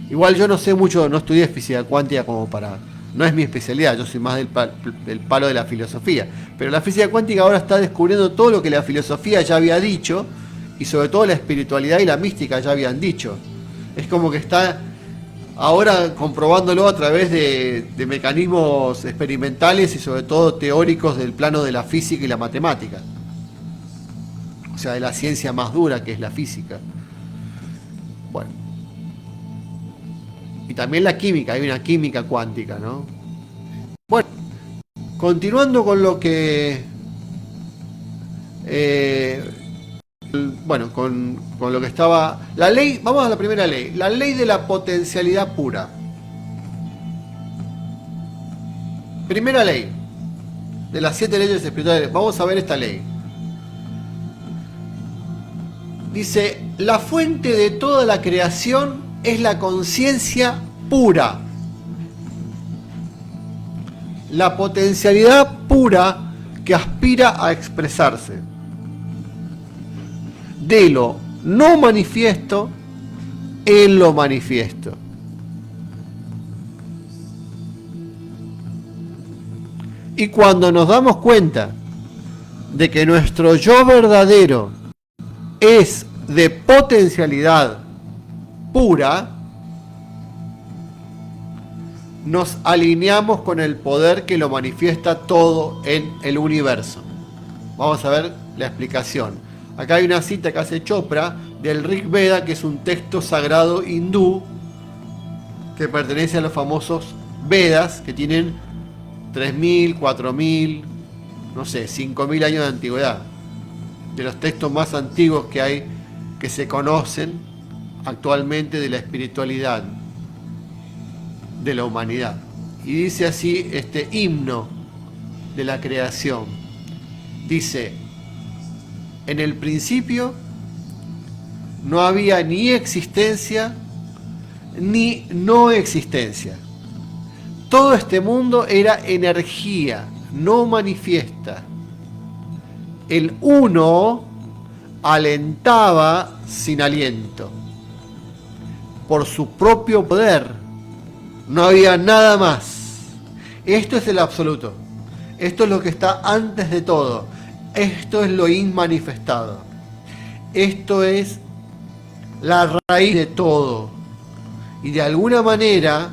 Igual yo no sé mucho, no estudié física cuántica como para... No es mi especialidad, yo soy más del palo de la filosofía. Pero la física cuántica ahora está descubriendo todo lo que la filosofía ya había dicho, y sobre todo la espiritualidad y la mística ya habían dicho. Es como que está ahora comprobándolo a través de mecanismos experimentales y sobre todo teóricos del plano de la física y la matemática. O sea, de la ciencia más dura que es la física. Bueno. Y también la química, hay una química cuántica, ¿no? Bueno, continuando con lo que... bueno, con lo que estaba... La ley, vamos a la primera ley. La ley de la potencialidad pura. Primera ley de las 7 leyes espirituales. Vamos a ver esta ley. Dice, la fuente de toda la creación es la conciencia pura. La potencialidad pura que aspira a expresarse. De lo no manifiesto en lo manifiesto. Y cuando nos damos cuenta de que nuestro yo verdadero es de potencialidad pura, nos alineamos con el poder que lo manifiesta todo en el universo. Vamos a ver la explicación. Acá hay una cita que hace Chopra del Rig Veda, que es un texto sagrado hindú que pertenece a los famosos Vedas, que tienen 3.000, 4.000, no sé, 5.000 años de antigüedad. de los textos más antiguos que hay, que se conocen actualmente de la espiritualidad de la humanidad. Y dice así este himno de la creación. Dice: en el principio no había ni existencia ni no existencia. Todo este mundo era energía no manifiesta. El uno alentaba sin aliento. Por su propio poder no había nada más. Esto es el absoluto. Esto es lo que está antes de todo. Esto es lo inmanifestado. Esto es la raíz de todo. Y de alguna manera,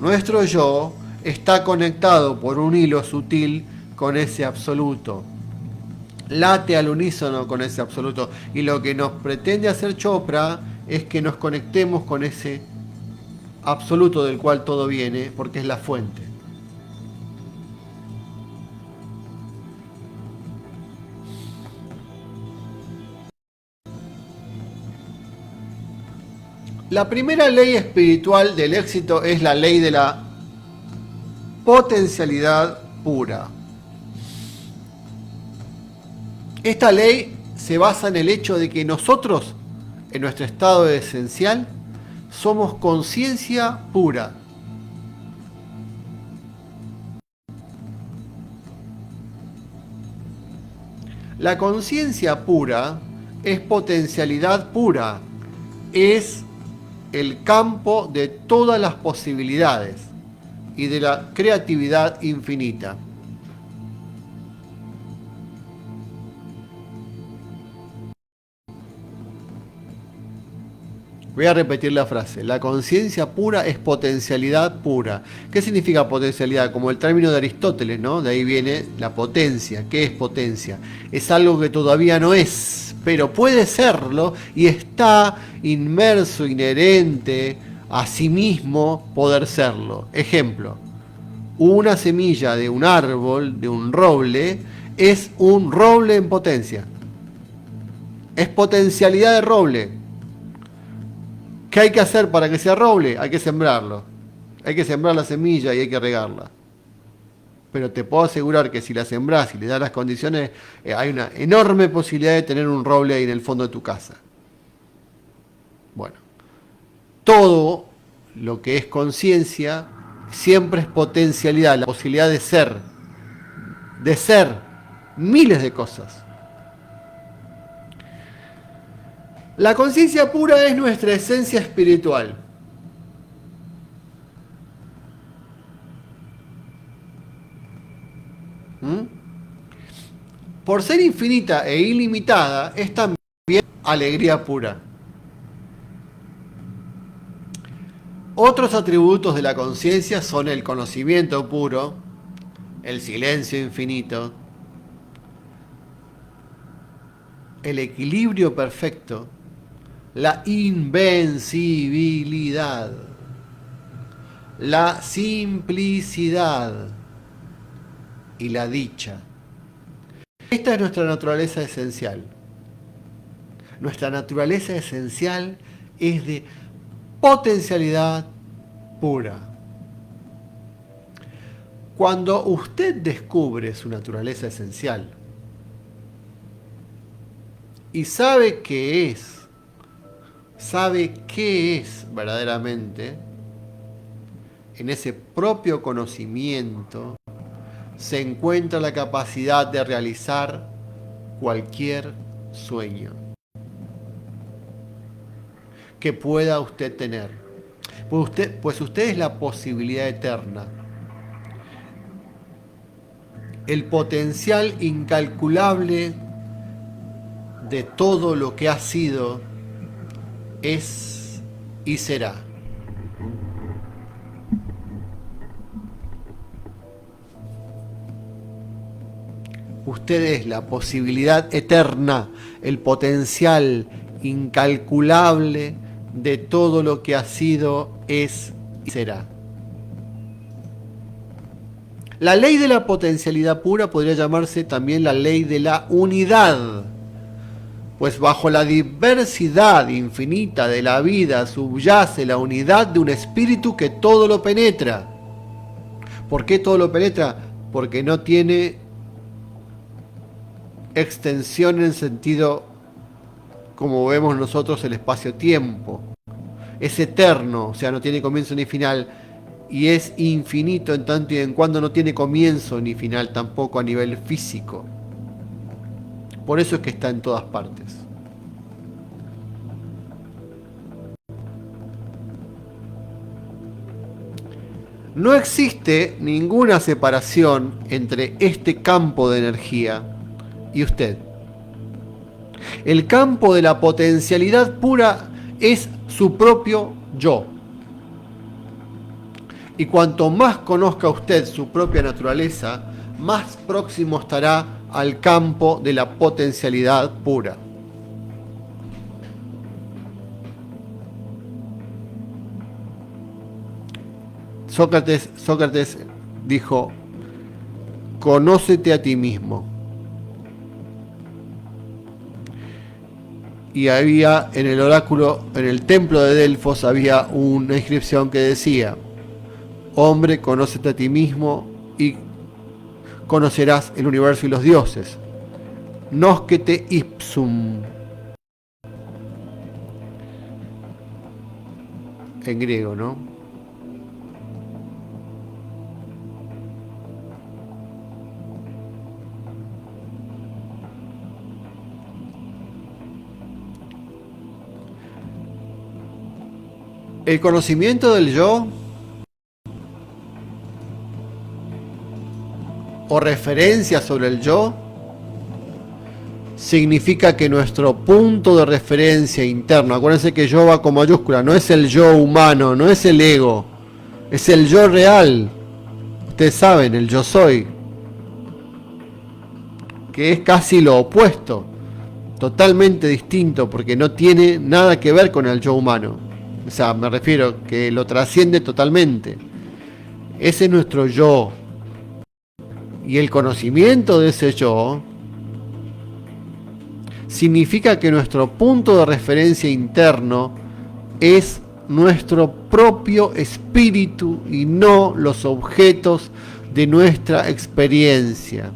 nuestro yo está conectado por un hilo sutil con ese absoluto. Late al unísono con ese absoluto. Y lo que nos pretende hacer Chopra es que nos conectemos con ese absoluto del cual todo viene, porque es la fuente. La primera ley espiritual del éxito es la ley de la potencialidad pura. Esta ley se basa en el hecho de que nosotros, en nuestro estado esencial, somos conciencia pura. La conciencia pura es potencialidad pura, es el campo de todas las posibilidades y de la creatividad infinita. Voy a repetir la frase. La conciencia pura es potencialidad pura. ¿Qué significa potencialidad? Como el término de Aristóteles, ¿no? De ahí viene la potencia. ¿Qué es potencia? Es algo que todavía no es, pero puede serlo y está inmerso, inherente a sí mismo poder serlo. Ejemplo, una semilla de un árbol, de un roble, es un roble en potencia. Es potencialidad de roble. ¿Qué hay que hacer para que sea roble? Hay que sembrarlo. Hay que sembrar la semilla y hay que regarla. Pero te puedo asegurar que si la sembrás y le das las condiciones, hay una enorme posibilidad de tener un roble ahí en el fondo de tu casa. Bueno, todo lo que es conciencia siempre es potencialidad, la posibilidad de ser miles de cosas. La conciencia pura es nuestra esencia espiritual. Por ser infinita e ilimitada, es también alegría pura. Otros atributos de la conciencia son el conocimiento puro, el silencio infinito, el equilibrio perfecto, la invencibilidad, la simplicidad y la dicha. Esta es nuestra naturaleza esencial. Nuestra naturaleza esencial es de potencialidad pura. Cuando usted descubre su naturaleza esencial y sabe qué es verdaderamente, en ese propio conocimiento se encuentra la capacidad de realizar cualquier sueño que pueda usted tener. Pues usted es la posibilidad eterna, el potencial incalculable de todo lo que ha sido, es y será. Usted es la posibilidad eterna, el potencial incalculable de todo lo que ha sido, es y será. La ley de la potencialidad pura podría llamarse también la ley de la unidad, Pues bajo la diversidad infinita de la vida subyace la unidad de un espíritu que todo lo penetra. ¿Por qué todo lo penetra? Porque no tiene extensión en sentido como vemos nosotros el espacio-tiempo. Es eterno, o sea, no tiene comienzo ni final, y es infinito en tanto y en cuando no tiene comienzo ni final tampoco a nivel físico. Por eso es que está en todas partes. No existe ninguna separación entre este campo de energía y usted. El campo de la potencialidad pura es su propio yo. Y cuanto más conozca usted su propia naturaleza, más próximo estará al campo de la potencialidad pura. Sócrates dijo: conócete a ti mismo. Y había en el oráculo, en el templo de Delfos, había una inscripción que decía: hombre, conócete a ti mismo y conocerás el universo y los dioses. Noscete ipsum. En griego, ¿no? El conocimiento del yo o referencia sobre el yo significa que nuestro punto de referencia interno, acuérdense que yo va con mayúscula, no es el yo humano, no es el ego, es el yo real. Ustedes saben, el yo soy, que es casi lo opuesto, totalmente distinto, porque no tiene nada que ver con el yo humano. O sea, me refiero que lo trasciende totalmente. Ese es nuestro yo. Y el conocimiento de ese yo significa que nuestro punto de referencia interno es nuestro propio espíritu y no los objetos de nuestra experiencia.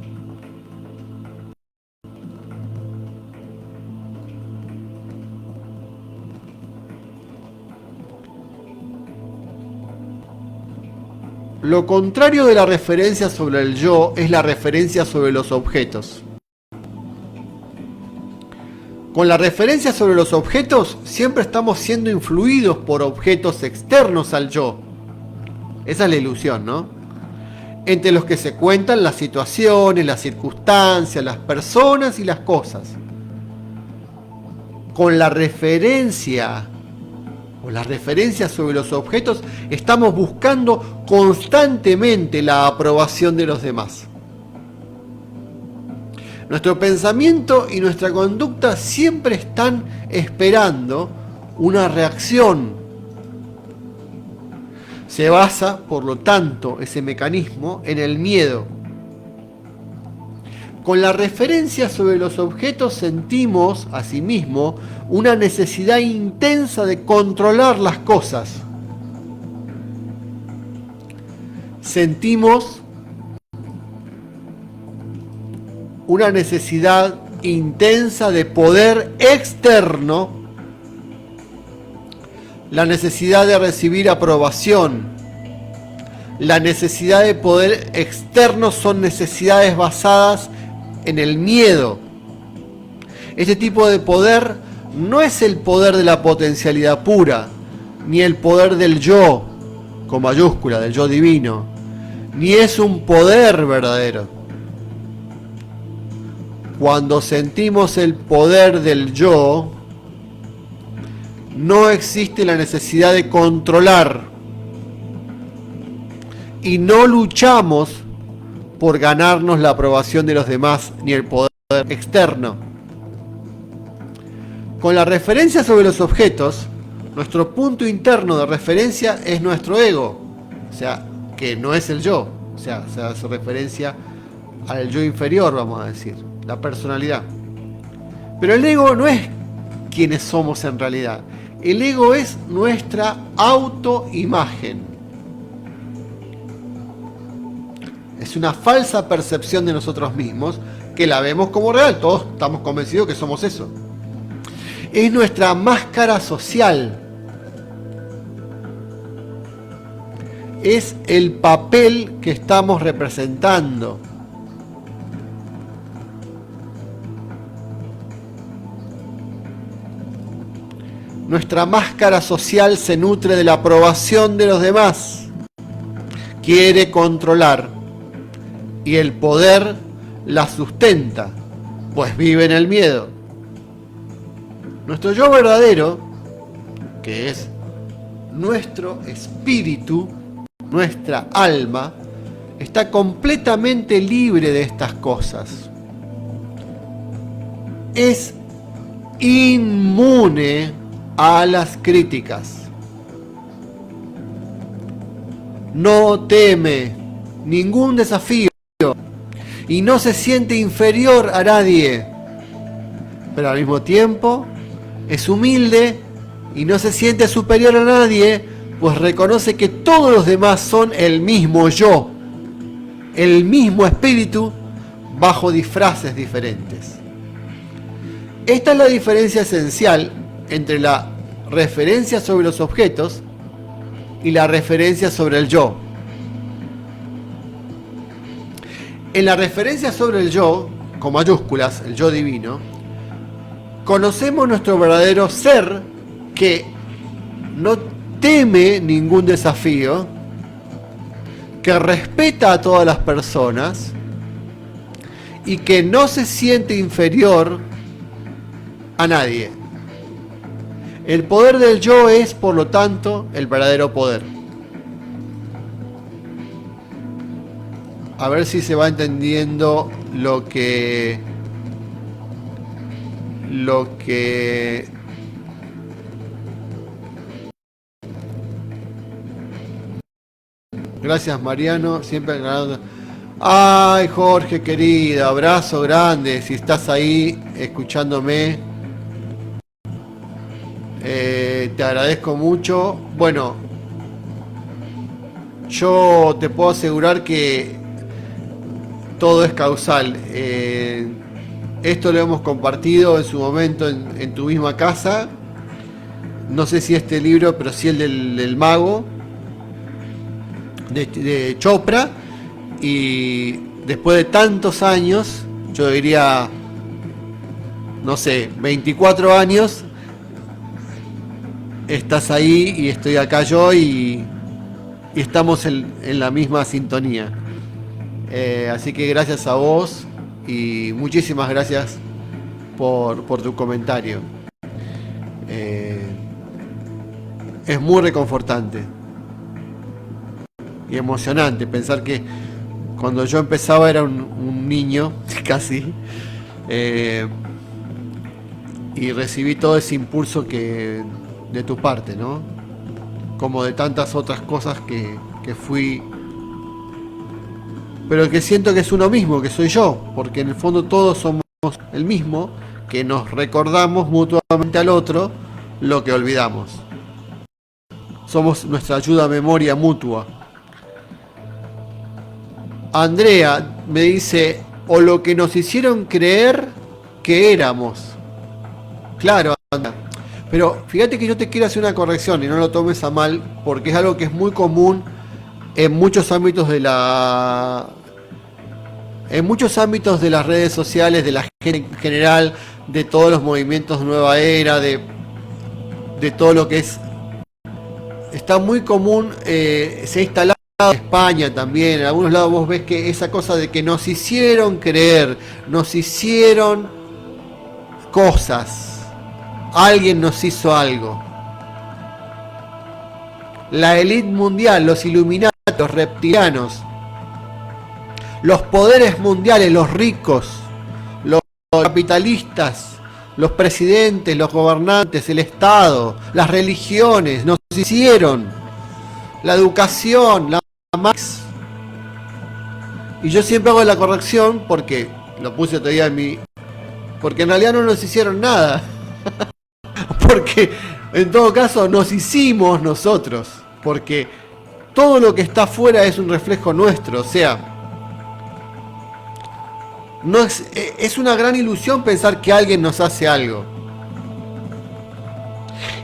Lo contrario de la referencia sobre el yo es la referencia sobre los objetos. Con la referencia sobre los objetos siempre estamos siendo influidos por objetos externos al yo. Esa es la ilusión, ¿no? Entre los que se cuentan las situaciones, las circunstancias, las personas y las cosas. Con la referencia o las referencias sobre los objetos, estamos buscando constantemente la aprobación de los demás. Nuestro pensamiento y nuestra conducta siempre están esperando una reacción. Se basa, por lo tanto, ese mecanismo en el miedo. Con la referencia sobre los objetos sentimos, asimismo, una necesidad intensa de controlar las cosas. Sentimos una necesidad intensa de poder externo, la necesidad de recibir aprobación, la necesidad de poder externo son necesidades basadas en el miedo. Este tipo de poder no es el poder de la potencialidad pura, ni el poder del yo, con mayúscula, del yo divino, ni es un poder verdadero. Cuando sentimos el poder del yo, no existe la necesidad de controlar y no luchamos por ganarnos la aprobación de los demás ni el poder externo. Con la referencia sobre los objetos, nuestro punto interno de referencia es nuestro ego, o sea, que no es el yo, o sea, se hace referencia al yo inferior, vamos a decir, la personalidad. Pero el ego no es quienes somos en realidad. El ego es nuestra autoimagen. Es una falsa percepción de nosotros mismos que la vemos como real. Todos estamos convencidos que somos eso. Es nuestra máscara social. Es el papel que estamos representando. Nuestra máscara social se nutre de la aprobación de los demás. Quiere controlar. Y el poder la sustenta, pues vive en el miedo. Nuestro yo verdadero, que es nuestro espíritu, nuestra alma, está completamente libre de estas cosas. Es inmune a las críticas. No teme ningún desafío y no se siente inferior a nadie, pero al mismo tiempo es humilde y no se siente superior a nadie, pues reconoce que todos los demás son el mismo yo, el mismo espíritu bajo disfraces diferentes. Esta es la diferencia esencial entre la referencia sobre los objetos y la referencia sobre el yo. En la referencia sobre el yo, con mayúsculas, el yo divino, conocemos nuestro verdadero ser, que no teme ningún desafío, que respeta a todas las personas y que no se siente inferior a nadie. El poder del yo es, por lo tanto, el verdadero poder. A ver si se va entendiendo lo que gracias, Mariano, siempre aclarando. Ay, Jorge querido, abrazo grande, si estás ahí escuchándome, te agradezco mucho. Bueno, yo te puedo asegurar que todo es causal. Esto lo hemos compartido en su momento en tu misma casa. No sé si este libro, pero sí el del mago de Chopra. Y después de tantos años, yo diría, no sé, 24 años, estás ahí y estoy acá yo y estamos en la misma sintonía. Así que gracias a vos y muchísimas gracias por tu comentario. Es muy reconfortante y emocionante pensar que cuando yo empezaba era un niño casi, y recibí todo ese impulso de tu parte, ¿no? Como de tantas otras cosas que fui, pero que siento que es uno mismo, que soy yo, porque en el fondo todos somos el mismo, que nos recordamos mutuamente al otro lo que olvidamos. Somos nuestra ayuda a memoria mutua. Andrea me dice, o lo que nos hicieron creer que éramos. Claro, Andrea. Pero fíjate que yo te quiero hacer una corrección y no lo tomes a mal, porque es algo que es muy común en muchos ámbitos de las redes sociales, de la gente en general, de todos los movimientos nueva era, de todo lo que es. Está muy común, se ha instalado en España también, en algunos lados vos ves que esa cosa de que nos hicieron creer, nos hicieron cosas, alguien nos hizo algo. La élite mundial, los Illuminati, los reptilianos, los poderes mundiales, los ricos, los capitalistas, los presidentes, los gobernantes, el Estado, las religiones, nos hicieron, la educación, la más. Y yo siempre hago la corrección porque lo puse todavía en porque en realidad no nos hicieron nada. Porque en todo caso nos hicimos nosotros, porque todo lo que está afuera es un reflejo nuestro. O sea, no es una gran ilusión pensar que alguien nos hace algo.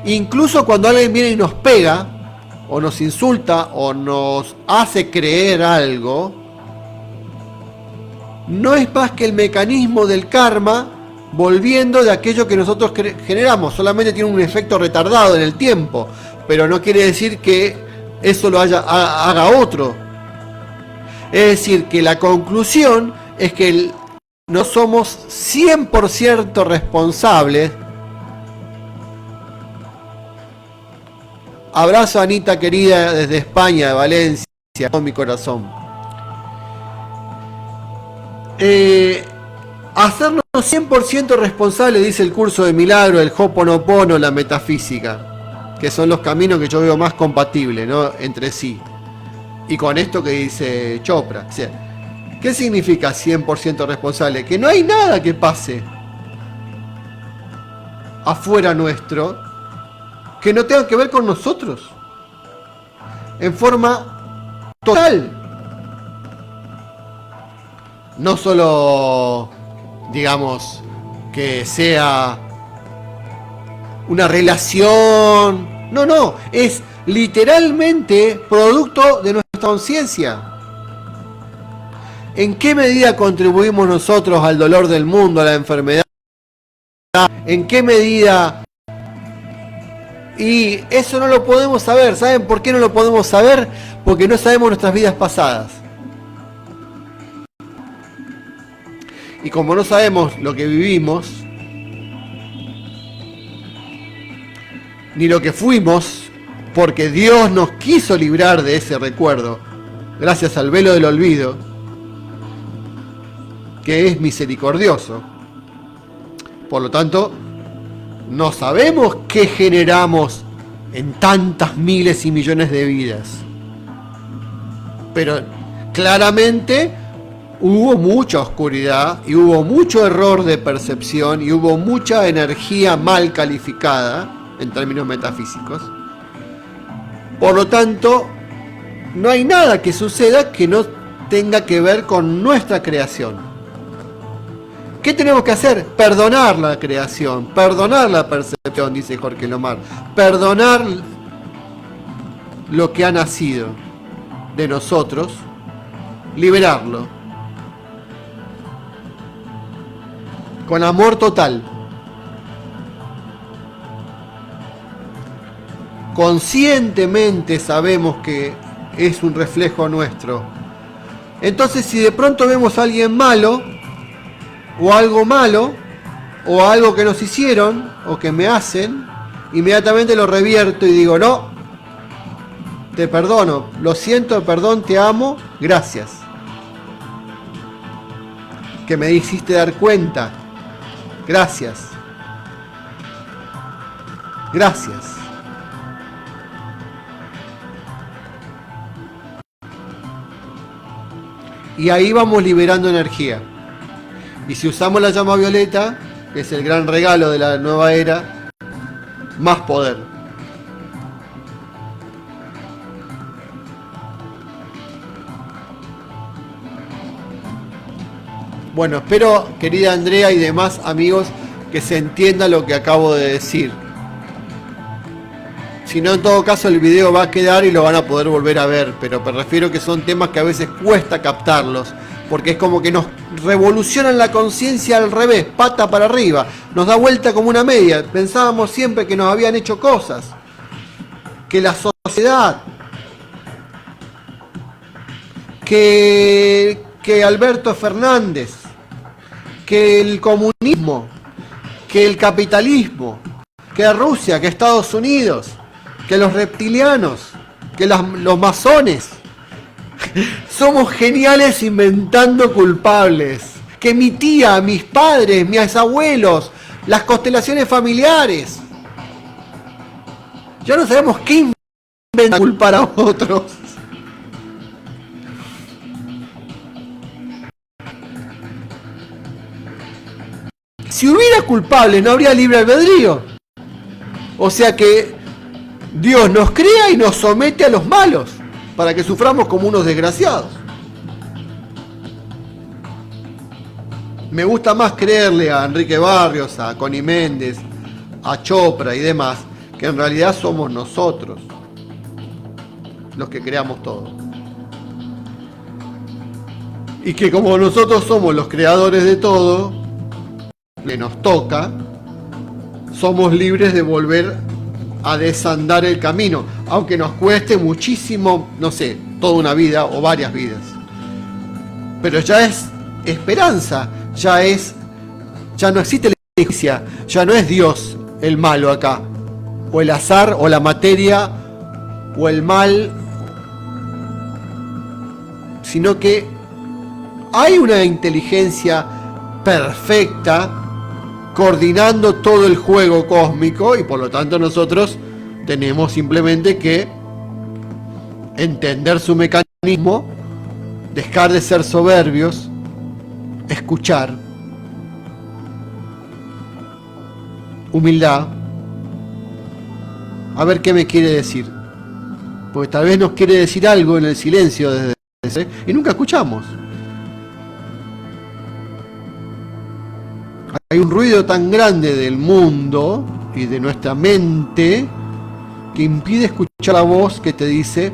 Incluso cuando alguien viene y nos pega, o nos insulta, o nos hace creer algo, no es más que el mecanismo del karma volviendo de aquello que nosotros generamos. Solamente tiene un efecto retardado en el tiempo, pero no quiere decir que eso lo haga otro. Es decir, que la conclusión es que no somos 100% responsables. Abrazo a Anita querida desde España, de Valencia, con mi corazón. Hacernos 100% responsables, dice el curso de milagro, el Ho'oponopono, la metafísica, que son los caminos que yo veo más compatibles, ¿no?, entre sí. Y con esto que dice Chopra. O sea, ¿qué significa 100% responsable? Que no hay nada que pase afuera nuestro que no tenga que ver con nosotros. En forma total. No solo, digamos, que sea una relación. No, es literalmente producto de nuestra conciencia. ¿En qué medida contribuimos nosotros al dolor del mundo, a la enfermedad? ¿En qué medida? Y eso no lo podemos saber. ¿Saben por qué no lo podemos saber? Porque no sabemos nuestras vidas pasadas. Y como no sabemos lo que vivimos, ni lo que fuimos, porque Dios nos quiso librar de ese recuerdo, gracias al velo del olvido, que es misericordioso. Por lo tanto, no sabemos qué generamos en tantas miles y millones de vidas. Pero claramente hubo mucha oscuridad y hubo mucho error de percepción y hubo mucha energía mal calificada en términos metafísicos. Por lo tanto, no hay nada que suceda que no tenga que ver con nuestra creación. ¿Qué tenemos que hacer? Perdonar la creación, perdonar la percepción, dice Jorge Lomar. Perdonar lo que ha nacido de nosotros, liberarlo. Con amor total. Conscientemente sabemos que es un reflejo nuestro. Entonces, si de pronto vemos a alguien malo, o algo malo, o algo que nos hicieron, o que me hacen, inmediatamente lo revierto y digo, no, te perdono, lo siento, perdón, te amo, gracias. Que me hiciste dar cuenta, gracias. Gracias. Y ahí vamos liberando energía. Y si usamos la llama violeta, que es el gran regalo de la nueva era, más poder. Bueno, espero, querida Andrea y demás amigos, que se entienda lo que acabo de decir. Si no, en todo caso el video va a quedar y lo van a poder volver a ver, pero me refiero que son temas que a veces cuesta captarlos, porque es como que nos revolucionan la conciencia al revés, pata para arriba, nos da vuelta como una media. Pensábamos siempre que nos habían hecho cosas, que la sociedad, que Alberto Fernández, que el comunismo, que el capitalismo, que Rusia, que Estados Unidos, que los reptilianos, que los masones. Somos geniales inventando culpables. Que mi tía, mis padres, mis abuelos, las constelaciones familiares. Ya no sabemos qué inventar culpar a otros. Si hubiera culpables, no habría libre albedrío. O sea que Dios nos crea y nos somete a los malos, para que suframos como unos desgraciados. Me gusta más creerle a Enrique Barrios, a Connie Méndez, a Chopra y demás, que en realidad somos nosotros los que creamos todo. Y que como nosotros somos los creadores de todo, que nos toca, somos libres de volver a desandar el camino, aunque nos cueste muchísimo, no sé, toda una vida o varias vidas. Pero ya es esperanza, ya no existe la injusticia, ya no es Dios el malo acá, o el azar, o la materia, o el mal, sino que hay una inteligencia perfecta coordinando todo el juego cósmico, y por lo tanto nosotros tenemos simplemente que entender su mecanismo, dejar de ser soberbios, escuchar, humildad, a ver qué me quiere decir, porque tal vez nos quiere decir algo en el silencio desde y nunca escuchamos. Hay un ruido tan grande del mundo y de nuestra mente que impide escuchar la voz que te dice,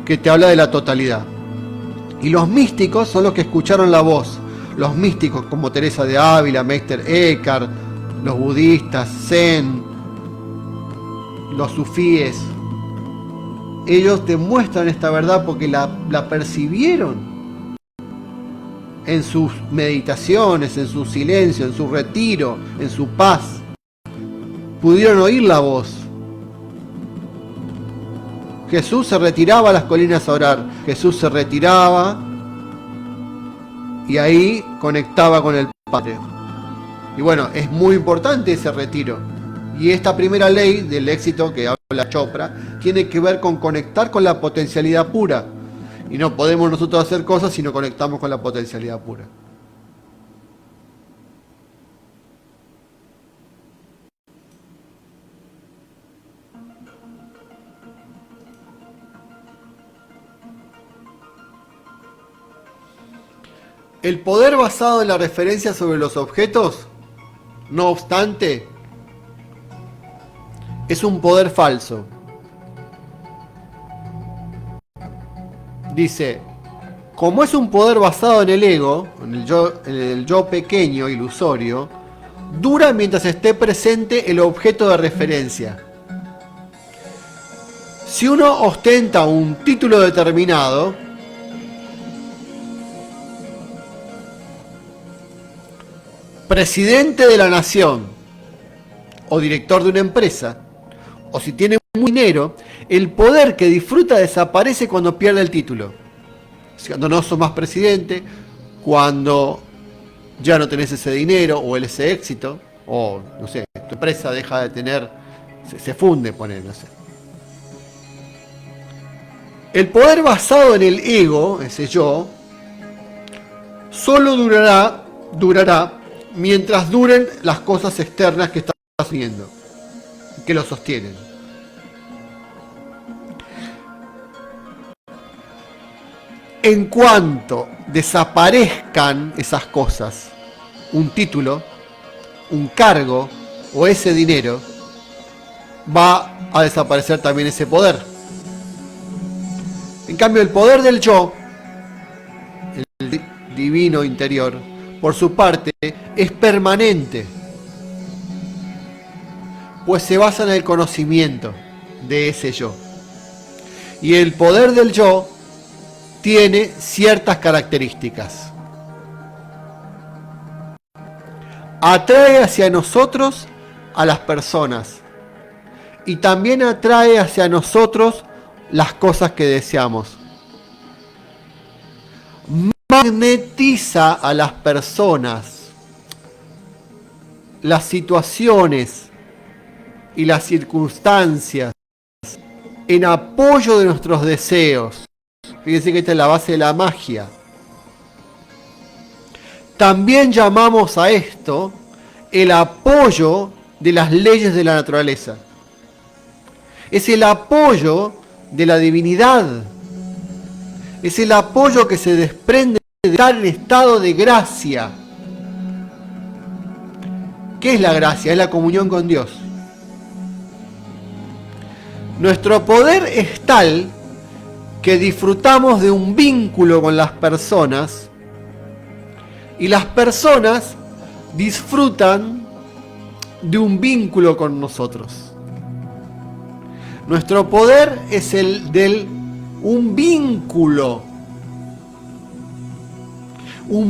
que te habla de la totalidad. Y los místicos son los que escucharon la voz. Los místicos como Teresa de Ávila, Meister Eckhart, los budistas, Zen, los sufíes. Ellos demuestran esta verdad porque la percibieron en sus meditaciones, en su silencio, en su retiro, en su paz. Pudieron oír la voz. Jesús se retiraba a las colinas a orar. Jesús se retiraba y ahí conectaba con el Padre. Y bueno, es muy importante ese retiro. Y esta primera ley del éxito que habla Chopra tiene que ver con conectar con la potencialidad pura. Y no podemos nosotros hacer cosas si no conectamos con la potencialidad pura. El poder basado en la referencia sobre los objetos, no obstante, es un poder falso. Dice, como es un poder basado en el ego, en el yo pequeño, ilusorio, dura mientras esté presente el objeto de referencia. Si uno ostenta un título determinado, presidente de la nación, o director de una empresa, o si tiene mucho dinero, el poder que disfruta desaparece cuando pierde el título. Cuando no sos más presidente, cuando ya no tenés ese dinero o ese éxito, o no sé, tu empresa deja de tener, se funde, poner, no sé. El poder basado en el ego, ese yo, solo durará mientras duren las cosas externas que estás haciendo, que lo sostienen. En cuanto desaparezcan esas cosas, un título, un cargo o ese dinero, va a desaparecer también ese poder. En cambio, el poder del yo, el divino interior, por su parte, es permanente, pues se basa en el conocimiento de ese yo. Y el poder del yo tiene ciertas características. Atrae hacia nosotros a las personas y también atrae hacia nosotros las cosas que deseamos. Magnetiza a las personas, las situaciones y las circunstancias en apoyo de nuestros deseos. Fíjense que esta es la base de la magia. También llamamos a esto el apoyo de las leyes de la naturaleza. Es el apoyo de la divinidad. Es el apoyo que se desprende de estar en estado de gracia. ¿Qué es la gracia? Es la comunión con Dios. Nuestro poder es tal que disfrutamos de un vínculo con las personas y las personas disfrutan de un vínculo con nosotros. Nuestro poder es el del un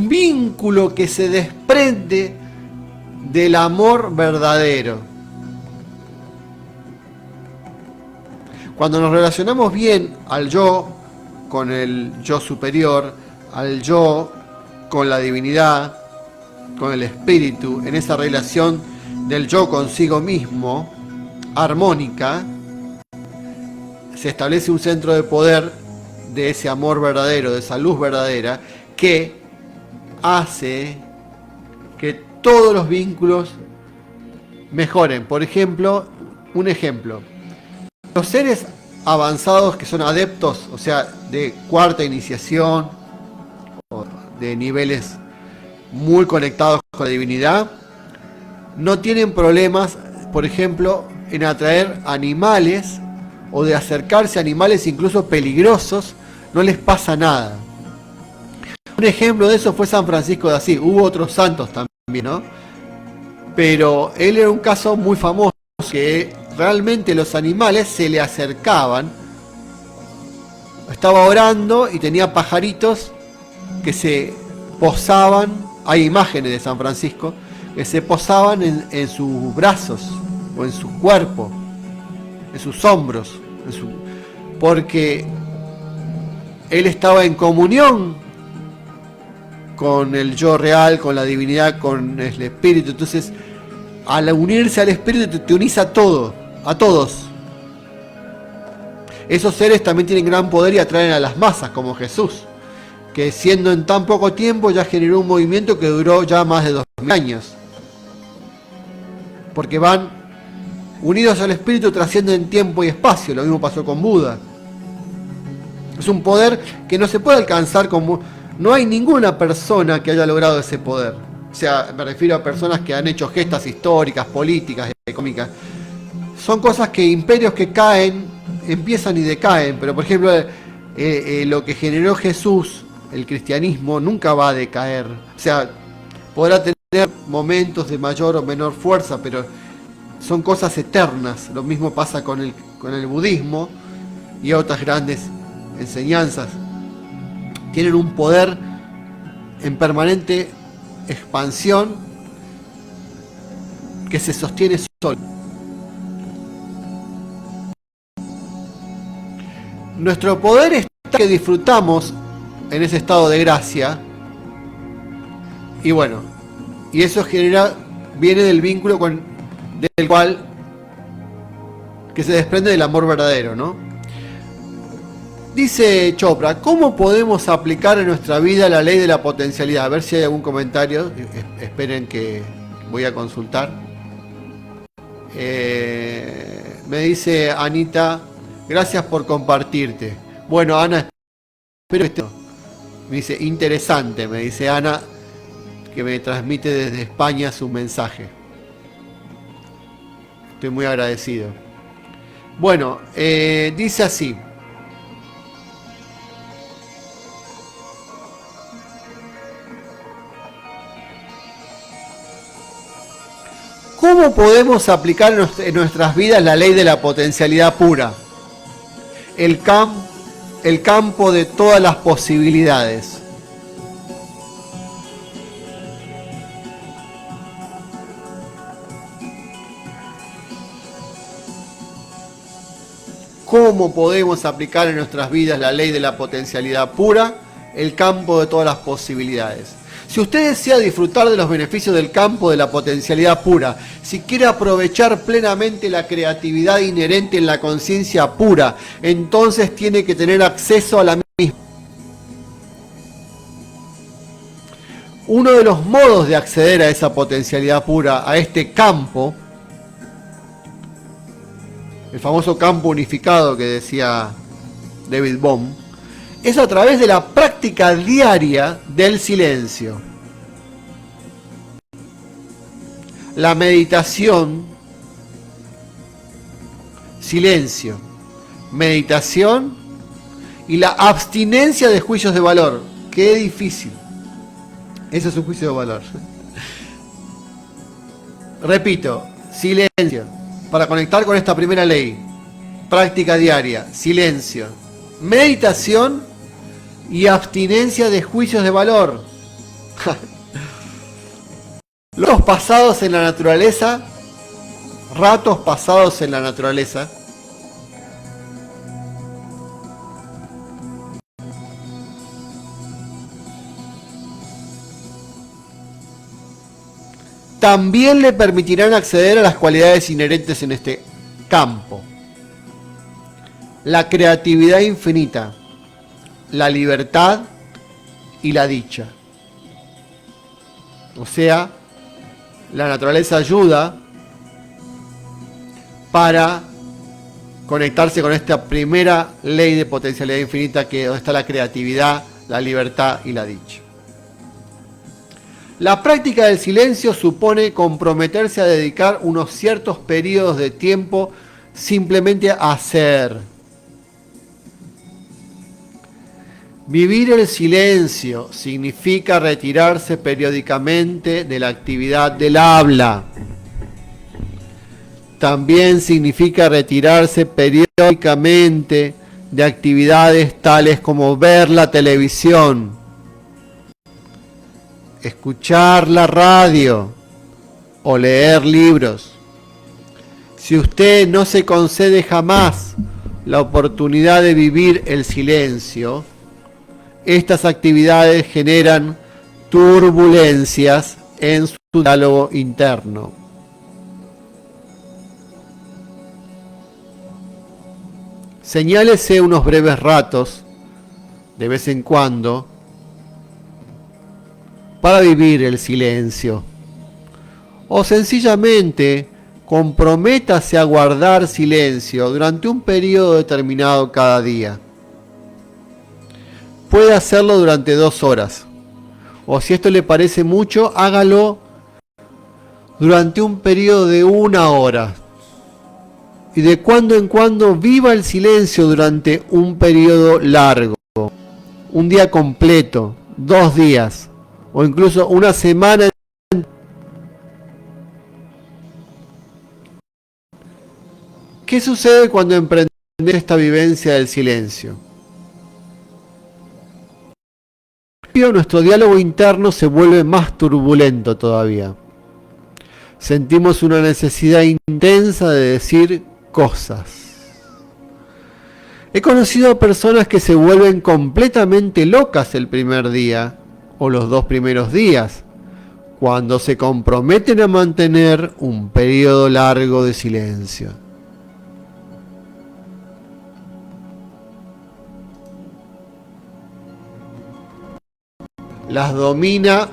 vínculo que se desprende del amor verdadero. Cuando nos relacionamos bien al yo con el yo superior, al yo con la divinidad, con el espíritu, en esa relación del yo consigo mismo, armónica, se establece un centro de poder de ese amor verdadero, de esa luz verdadera, que hace que todos los vínculos mejoren. Por ejemplo, un ejemplo. Los seres avanzados que son adeptos, o sea, de cuarta iniciación, o de niveles muy conectados con la divinidad, no tienen problemas, por ejemplo, en atraer animales o de acercarse a animales incluso peligrosos, no les pasa nada. Un ejemplo de eso fue San Francisco de Asís. Hubo otros santos también, ¿no? Pero él era un caso muy famoso, que realmente los animales se le acercaban. Estaba orando y tenía pajaritos que se posaban. Hay imágenes de San Francisco que se posaban en sus brazos o en su cuerpo, en sus hombros, porque él estaba en comunión con el yo real, con la divinidad, con el espíritu. Entonces, al unirse al espíritu te unís a todo, a todos. Esos seres también tienen gran poder y atraen a las masas, como Jesús, que siendo en tan poco tiempo ya generó un movimiento que duró ya más de 2000 años. Porque van unidos al espíritu, trascienden tiempo y espacio. Lo mismo pasó con Buda. Es un poder que no se puede alcanzar como... No hay ninguna persona que haya logrado ese poder. O sea, me refiero a personas que han hecho gestas históricas, políticas, económicas. Son cosas que imperios que caen, empiezan y decaen. Pero, por ejemplo, lo que generó Jesús, el cristianismo, nunca va a decaer. O sea, podrá tener momentos de mayor o menor fuerza, pero son cosas eternas. Lo mismo pasa con el budismo y otras grandes enseñanzas. Tienen un poder en permanente expansión que se sostiene solo. Nuestro poder está que disfrutamos en ese estado de gracia, y bueno, y eso viene del vínculo del cual que se desprende del amor verdadero, ¿no? Dice Chopra, ¿cómo podemos aplicar en nuestra vida la ley de la potencialidad? A ver si hay algún comentario. Esperen que voy a consultar. Me dice Anita, gracias por compartirte. Bueno, Ana, espero que me dice, interesante, me dice Ana, que me transmite desde España su mensaje. Estoy muy agradecido. Bueno, dice así. ¿Cómo podemos aplicar en nuestras vidas la ley de la potencialidad pura? El campo de todas las posibilidades. ¿Cómo podemos aplicar en nuestras vidas la ley de la potencialidad pura? El campo de todas las posibilidades. Si usted desea disfrutar de los beneficios del campo de la potencialidad pura, si quiere aprovechar plenamente la creatividad inherente en la conciencia pura, entonces tiene que tener acceso a la misma. Uno de los modos de acceder a esa potencialidad pura, a este campo, el famoso campo unificado que decía David Bohm, es a través de la práctica diaria del silencio. La meditación, silencio, meditación y la abstinencia de juicios de valor. Qué difícil. Eso es un juicio de valor. Repito, silencio. Para conectar con esta primera ley. Práctica diaria, silencio, meditación y abstinencia de juicios de valor. Los pasados en la naturaleza, ratos pasados en la naturaleza, también le permitirán acceder a las cualidades inherentes en este campo. La creatividad infinita, la libertad y la dicha. O sea, la naturaleza ayuda para conectarse con esta primera ley de potencialidad infinita, que donde está la creatividad, la libertad y la dicha. La práctica del silencio supone comprometerse a dedicar unos ciertos periodos de tiempo simplemente a hacer. Vivir el silencio significa retirarse periódicamente de la actividad del habla. También significa retirarse periódicamente de actividades tales como ver la televisión, escuchar la radio o leer libros. Si usted no se concede jamás la oportunidad de vivir el silencio, estas actividades generan turbulencias en su diálogo interno. Señálese unos breves ratos, de vez en cuando, para vivir el silencio. O sencillamente, comprométase a guardar silencio durante un periodo determinado cada día. Puede hacerlo durante 2 horas. O si esto le parece mucho, hágalo durante un periodo de 1 hora. Y de cuando en cuando viva el silencio durante un periodo largo. Un día completo, 2 días, o incluso una semana. ¿Qué sucede cuando emprendemos esta vivencia del silencio? Nuestro diálogo interno se vuelve más turbulento todavía. Sentimos una necesidad intensa de decir cosas. He conocido a personas que se vuelven completamente locas el primer día o los 2 primeros días, cuando se comprometen a mantener un periodo largo de silencio. Las domina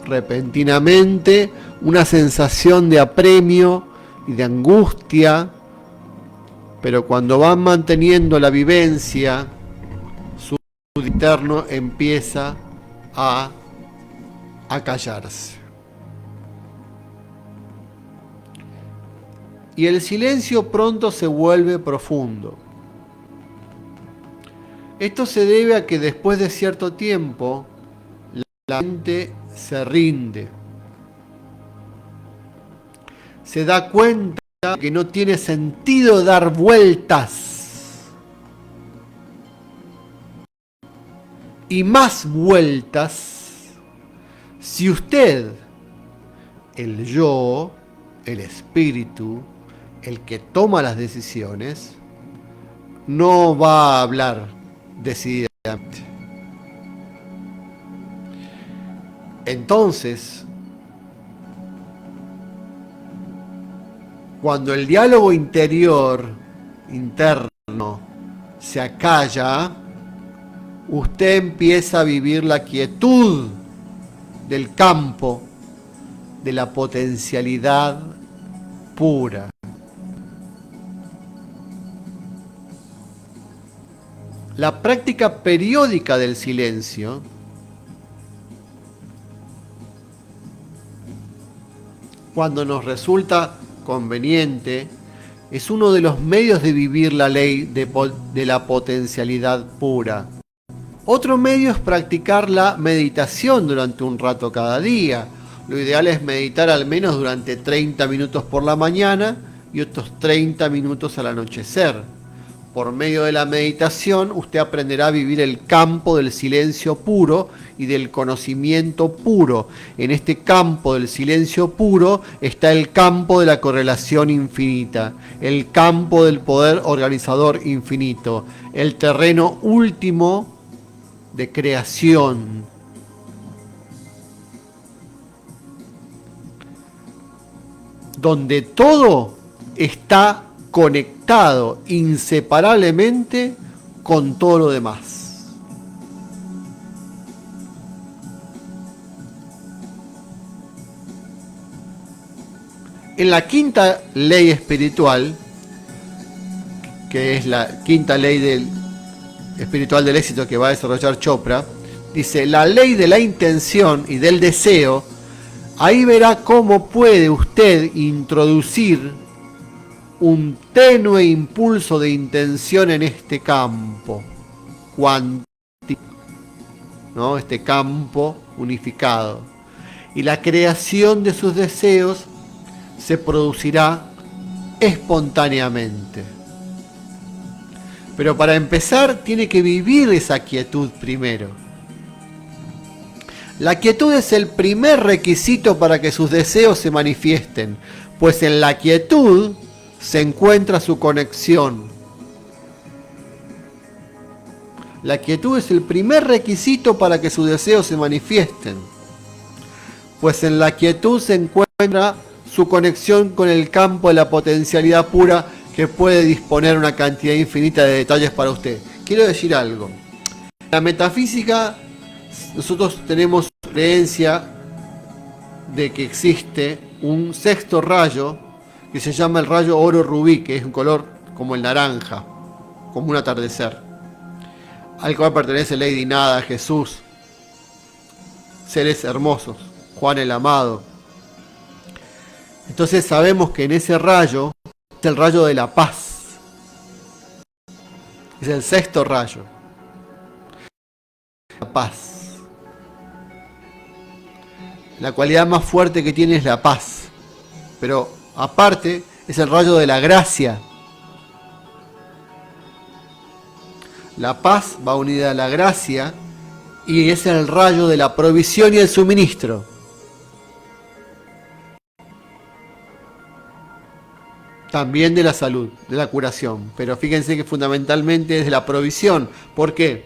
repentinamente una sensación de apremio y de angustia, pero cuando van manteniendo la vivencia, su interno empieza a callarse. Y el silencio pronto se vuelve profundo. Esto se debe a que después de cierto tiempo, la mente se rinde. Se da cuenta que no tiene sentido dar vueltas. Y más vueltas si usted, el yo, el espíritu, el que toma las decisiones, no va a hablar decididamente. Entonces, cuando el diálogo interno se acalla, usted empieza a vivir la quietud del campo de la potencialidad pura. La práctica periódica del silencio cuando nos resulta conveniente es uno de los medios de vivir la ley de la potencialidad pura. Otro medio es practicar la meditación durante un rato cada día. Lo ideal es meditar al menos durante 30 minutos por la mañana y otros 30 minutos al anochecer. Por medio de la meditación, usted aprenderá a vivir el campo del silencio puro y del conocimiento puro. En este campo del silencio puro está el campo de la correlación infinita, el campo del poder organizador infinito, el terreno último de creación. Donde todo está conectado inseparablemente con todo lo demás. En la quinta ley espiritual, que es la quinta ley espiritual del éxito que va a desarrollar Chopra, dice: la ley de la intención y del deseo. Ahí verá cómo puede usted introducir un tenue impulso de intención en este campo cuántico, ¿no? Este campo unificado. Y la creación de sus deseos se producirá espontáneamente. Pero para empezar tiene que vivir esa quietud primero. La quietud es el primer requisito para que sus deseos se manifiesten, pues en la quietud se encuentra su conexión. La quietud es el primer requisito para que sus deseos se manifiesten, pues en la quietud se encuentra su conexión con el campo de la potencialidad pura que puede disponer una cantidad infinita de detalles para usted. Quiero decir algo. En la metafísica nosotros tenemos creencia de que existe un sexto rayo que se llama el rayo oro rubí, que es un color como el naranja, como un atardecer, al cual pertenece Lady Nada, Jesús, seres hermosos, Juan el Amado. Entonces sabemos que en ese rayo es el rayo de la paz, es el sexto rayo, la paz. La cualidad más fuerte que tiene es la paz, pero aparte es el rayo de la gracia. La paz va unida a la gracia y es el rayo de la provisión y el suministro. También de la salud, de la curación, pero fíjense que fundamentalmente es de la provisión. ¿Por qué?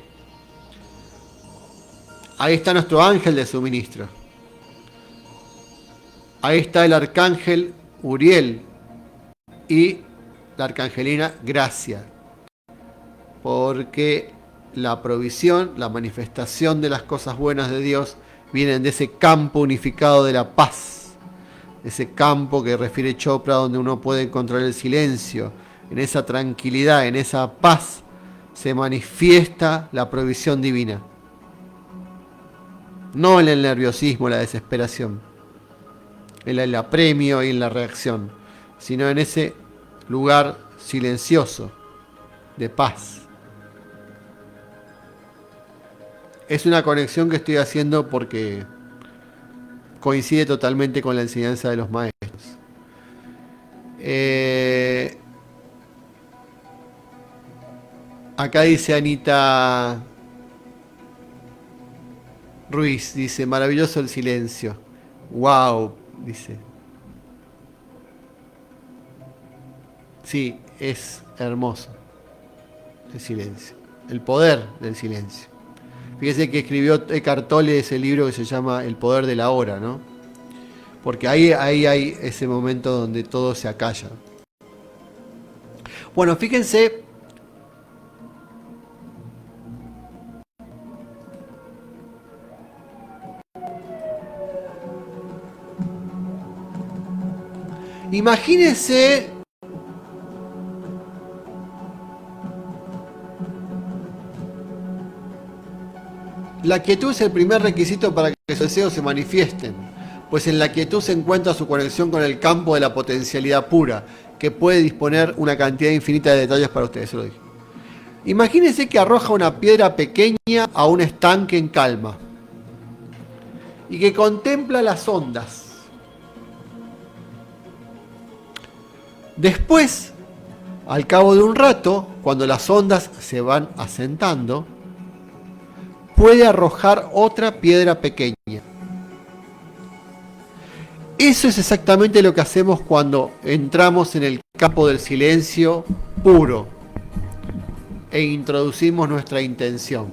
Ahí está nuestro ángel de suministro. Ahí está el arcángel Uriel y la arcangelina Gracia. Porque la provisión, la manifestación de las cosas buenas de Dios vienen de ese campo unificado de la paz. Ese campo que refiere Chopra, donde uno puede encontrar el silencio. En esa tranquilidad, en esa paz, se manifiesta la provisión divina. No en el nerviosismo, la desesperación, en el apremio y en la reacción, sino en ese lugar silencioso de paz. Es una conexión que estoy haciendo porque coincide totalmente con la enseñanza de los maestros. Acá dice Anita Ruiz, dice: maravilloso el silencio. Wow, dice. Sí, es hermoso el silencio, el poder del silencio. Fíjese que escribió Eckhart Tolle ese libro que se llama El poder de la hora, ¿no? Porque ahí hay ese momento donde todo se acalla. Bueno, fíjense. Imagínense la quietud es el primer requisito para que sus deseos se manifiesten, pues en la quietud se encuentra su conexión con el campo de la potencialidad pura, que puede disponer una cantidad infinita de detalles para ustedes, se lo dije. Imagínense que arroja una piedra pequeña a un estanque en calma y que contempla las ondas. Después, al cabo de un rato, cuando las ondas se van asentando, puede arrojar otra piedra pequeña. Eso es exactamente lo que hacemos cuando entramos en el campo del silencio puro e introducimos nuestra intención.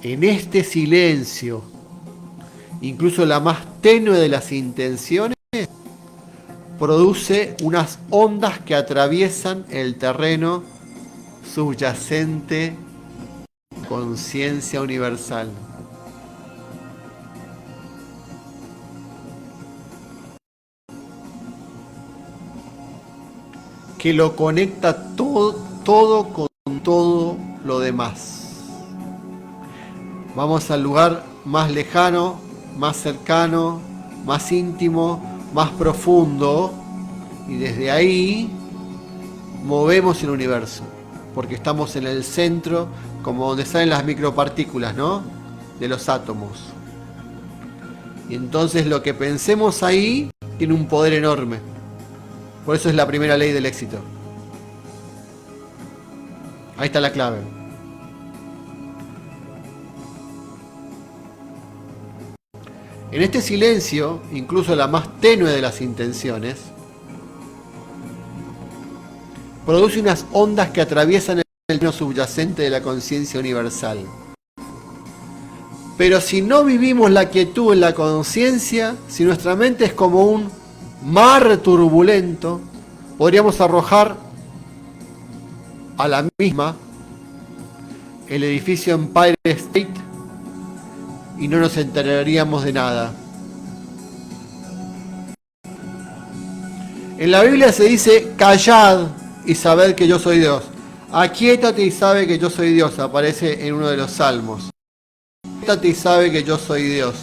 En este silencio, incluso la más tenue de las intenciones, produce unas ondas que atraviesan el terreno subyacente, conciencia universal. Que lo conecta todo con todo lo demás. Vamos al lugar más lejano, más cercano, más íntimo, más profundo, y desde ahí movemos el universo, porque estamos en el centro, como donde salen las micropartículas, ¿no?, de los átomos. Y entonces lo que pensemos ahí tiene un poder enorme. Por eso es la primera ley del éxito. Ahí está la clave. En este silencio, incluso la más tenue de las intenciones, produce unas ondas que atraviesan el plano subyacente de la conciencia universal. Pero si no vivimos la quietud en la conciencia, si nuestra mente es como un mar turbulento, podríamos arrojar a la misma el edificio Empire State y no nos enteraríamos de nada. En la Biblia se dice: callad y sabed que yo soy Dios. Aquíétate y sabe que yo soy Dios. Aparece en uno de los salmos. Aquíétate y sabe que yo soy Dios.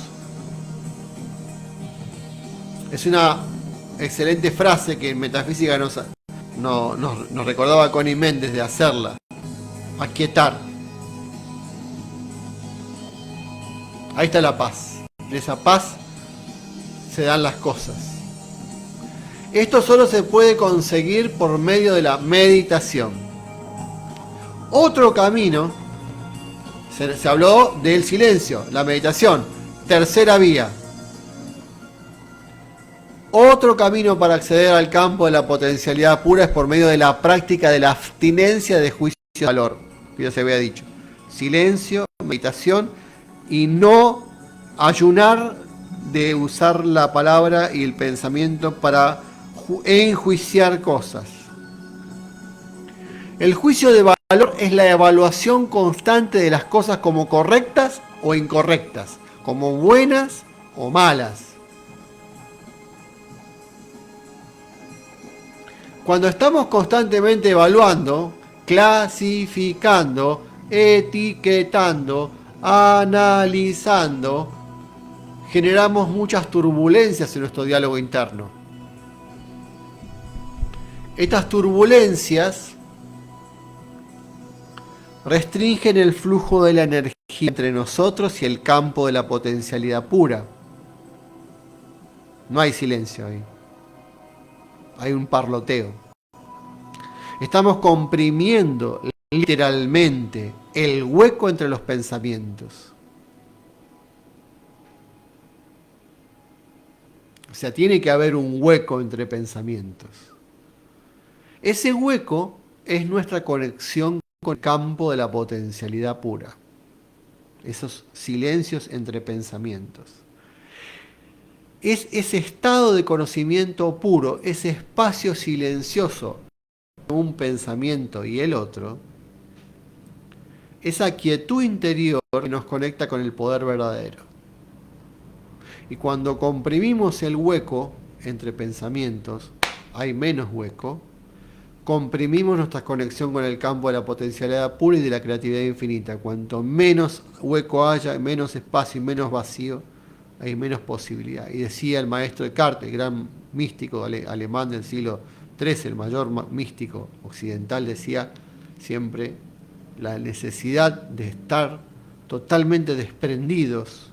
Es una excelente frase que en metafísica nos recordaba Connie Méndez de hacerla. Aquietar. Ahí está la paz. En esa paz se dan las cosas. Esto solo se puede conseguir por medio de la meditación. Otro camino, se habló del silencio, la meditación, tercera vía. Otro camino para acceder al campo de la potencialidad pura es por medio de la práctica de la abstinencia de juicio de valor, que ya se había dicho. Silencio, meditación y no ayunar de usar la palabra y el pensamiento para enjuiciar cosas. El juicio de valor es la evaluación constante de las cosas como correctas o incorrectas, como buenas o malas. Cuando estamos constantemente evaluando, clasificando, etiquetando, analizando, generamos muchas turbulencias en nuestro diálogo interno. Estas turbulencias restringen el flujo de la energía entre nosotros y el campo de la potencialidad pura. No hay silencio ahí. Hay un parloteo. Estamos comprimiendo literalmente el hueco entre los pensamientos. O sea, tiene que haber un hueco entre pensamientos. Ese hueco es nuestra conexión con el campo de la potencialidad pura. Esos silencios entre pensamientos. Es ese estado de conocimiento puro, ese espacio silencioso entre un pensamiento y el otro, esa quietud interior que nos conecta con el poder verdadero. Y cuando comprimimos el hueco entre pensamientos, hay menos hueco, comprimimos nuestra conexión con el campo de la potencialidad pura y de la creatividad infinita. Cuanto menos hueco haya, menos espacio y menos vacío, hay menos posibilidad. Y decía el maestro Descartes, el gran místico alemán del siglo XIII, el mayor místico occidental, decía siempre la necesidad de estar totalmente desprendidos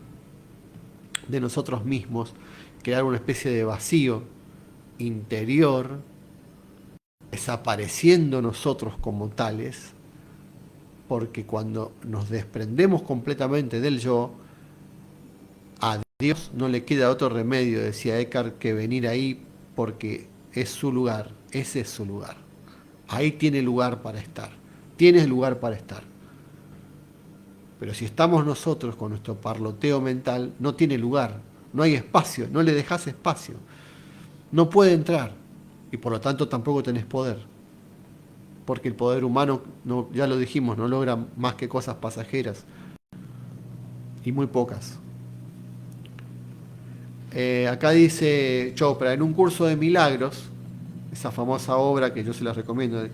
de nosotros mismos, crear una especie de vacío interior, desapareciendo nosotros como tales, porque cuando nos desprendemos completamente del yo, a Dios no le queda otro remedio, decía Eckhart, que venir ahí, porque es su lugar, ese es su lugar. Ahí tiene lugar para estar, tienes lugar para estar. Pero si estamos nosotros con nuestro parloteo mental, no tiene lugar, no hay espacio, no le dejas espacio, no puede entrar y por lo tanto tampoco tenés poder. Porque el poder humano, no, ya lo dijimos, no logra más que cosas pasajeras y muy pocas. Acá dice Chopra, en un curso de milagros, esa famosa obra que yo se la recomiendo,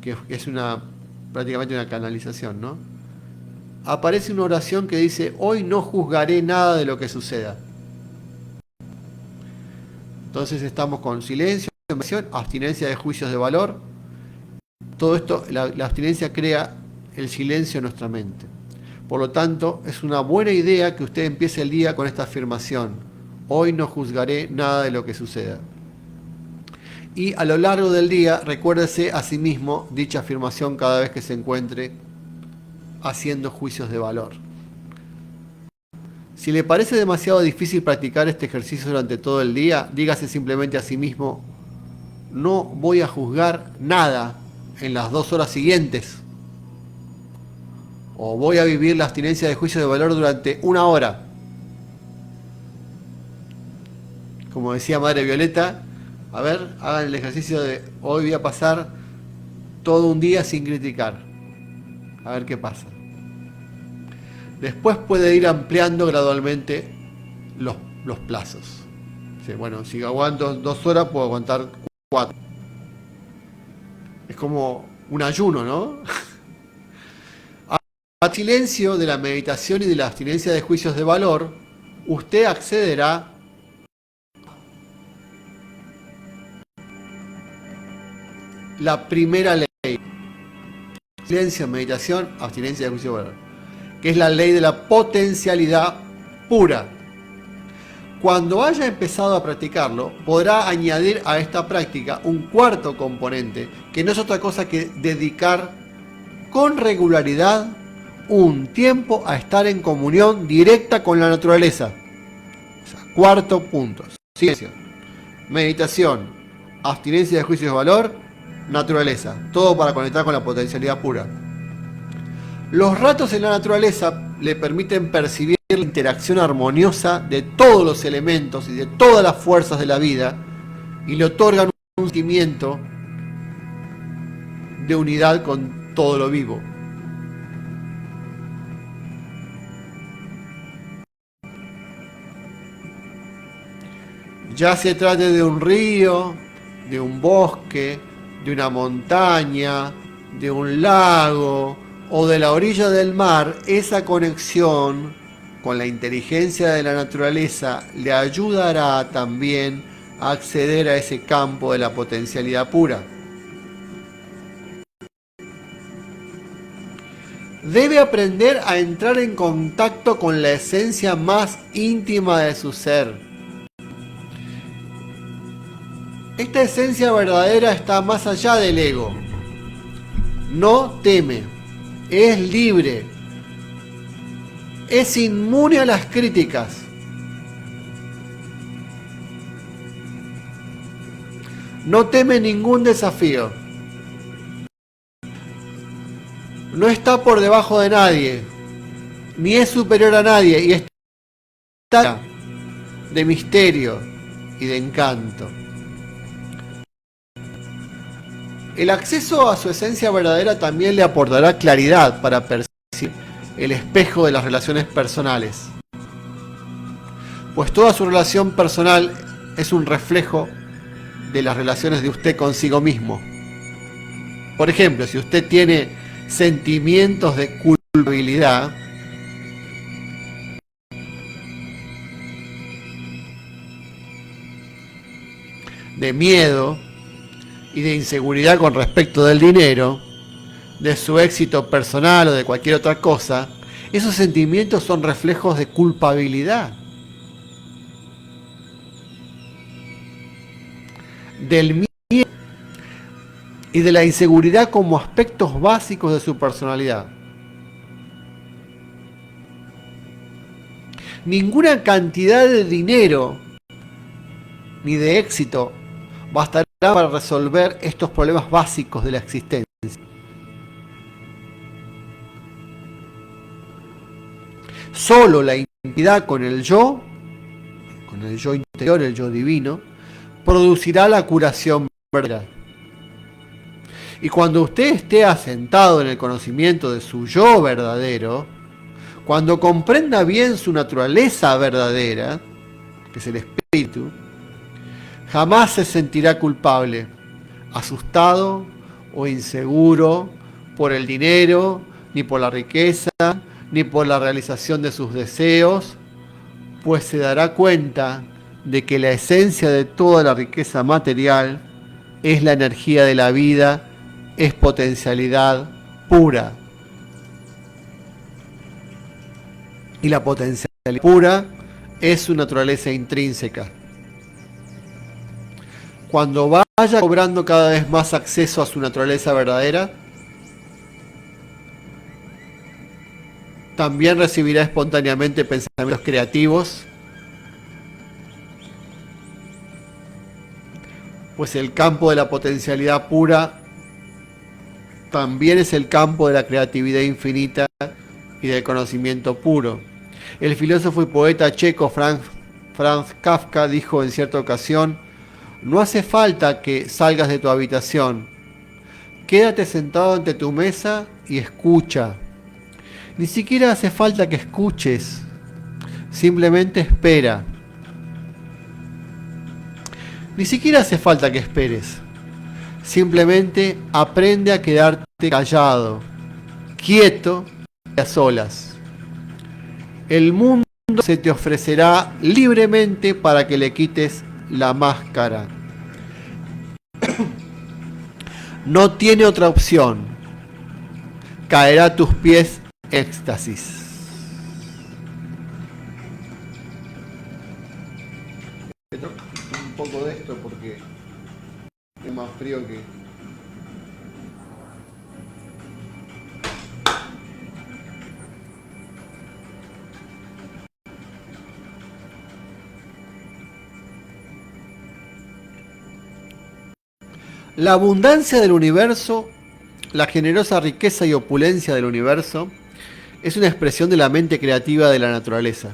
que es prácticamente una canalización, ¿no? Aparece una oración que dice: hoy no juzgaré nada de lo que suceda. Entonces estamos con silencio, abstinencia de juicios de valor. Todo esto, la abstinencia crea el silencio en nuestra mente. Por lo tanto, es una buena idea que usted empiece el día con esta afirmación: hoy no juzgaré nada de lo que suceda. Y a lo largo del día, recuérdese a sí mismo dicha afirmación cada vez que se encuentre haciendo juicios de valor. Si le parece demasiado difícil practicar este ejercicio durante todo el día, dígase simplemente a sí mismo: no voy a juzgar nada en las 2 horas siguientes. O voy a vivir la abstinencia de juicio de valor durante 1 hora. Como decía Madre Violeta, a ver, hagan el ejercicio de hoy voy a pasar todo un día sin criticar. A ver qué pasa. Después puede ir ampliando gradualmente los plazos. Sí, bueno, si aguanto 2 horas, puedo aguantar 4. Es como un ayuno, ¿no? Al silencio de la meditación y de la abstinencia de juicios de valor, usted accederá la primera ley. Silencio, meditación, abstinencia de juicios de valor, que es la ley de la potencialidad pura. Cuando haya empezado a practicarlo, podrá añadir a esta práctica un cuarto componente, que no es otra cosa que dedicar con regularidad un tiempo a estar en comunión directa con la naturaleza. O sea, cuarto punto: silencio, meditación, abstinencia de juicios de valor, naturaleza. Todo para conectar con la potencialidad pura. Los ratos en la naturaleza le permiten percibir la interacción armoniosa de todos los elementos y de todas las fuerzas de la vida, y le otorgan un sentimiento de unidad con todo lo vivo. Ya se trate de un río, de un bosque, de una montaña, de un lago o de la orilla del mar, esa conexión con la inteligencia de la naturaleza le ayudará también a acceder a ese campo de la potencialidad pura. Debe aprender a entrar en contacto con la esencia más íntima de su ser. Esta esencia verdadera está más allá del ego. No teme, es libre, es inmune a las críticas. No teme ningún desafío. No está por debajo de nadie, ni es superior a nadie, y está de misterio y de encanto. El acceso a su esencia verdadera también le aportará claridad para percibir el espejo de las relaciones personales. pues toda su relación personal es un reflejo de las relaciones de usted consigo mismo. Por ejemplo, si usted tiene sentimientos de culpabilidad, de miedo y de inseguridad con respecto del dinero, de su éxito personal o de cualquier otra cosa, esos sentimientos son reflejos de culpabilidad. Del miedo y de la inseguridad como aspectos básicos de su personalidad. Ninguna cantidad de dinero ni de éxito bastará para resolver estos problemas básicos de la existencia. Solo la intimidad con el yo interior, el yo divino, producirá la curación verdadera. Y cuando usted esté asentado en el conocimiento de su yo verdadero, cuando comprenda bien su naturaleza verdadera, que es el espíritu, jamás se sentirá culpable, asustado o inseguro por el dinero, ni por la riqueza, ni por la realización de sus deseos, pues se dará cuenta de que la esencia de toda la riqueza material es la energía de la vida, es potencialidad pura. Y la potencialidad pura es su naturaleza intrínseca. Cuando vaya cobrando cada vez más acceso a su naturaleza verdadera, también recibirá espontáneamente pensamientos creativos, pues el campo de la potencialidad pura también es el campo de la creatividad infinita y del conocimiento puro. El filósofo y poeta checo Franz Kafka dijo en cierta ocasión: no hace falta que salgas de tu habitación, quédate sentado ante tu mesa y escucha. Ni siquiera hace falta que escuches, simplemente espera. Ni siquiera hace falta que esperes, simplemente aprende a quedarte callado, quieto y a solas. El mundo se te ofrecerá libremente para que le quites la máscara. No tiene otra opción. Caerá a tus pies éxtasis. Un poco de esto porque es más frío que... La abundancia del universo, la generosa riqueza y opulencia del universo, es una expresión de la mente creativa de la naturaleza.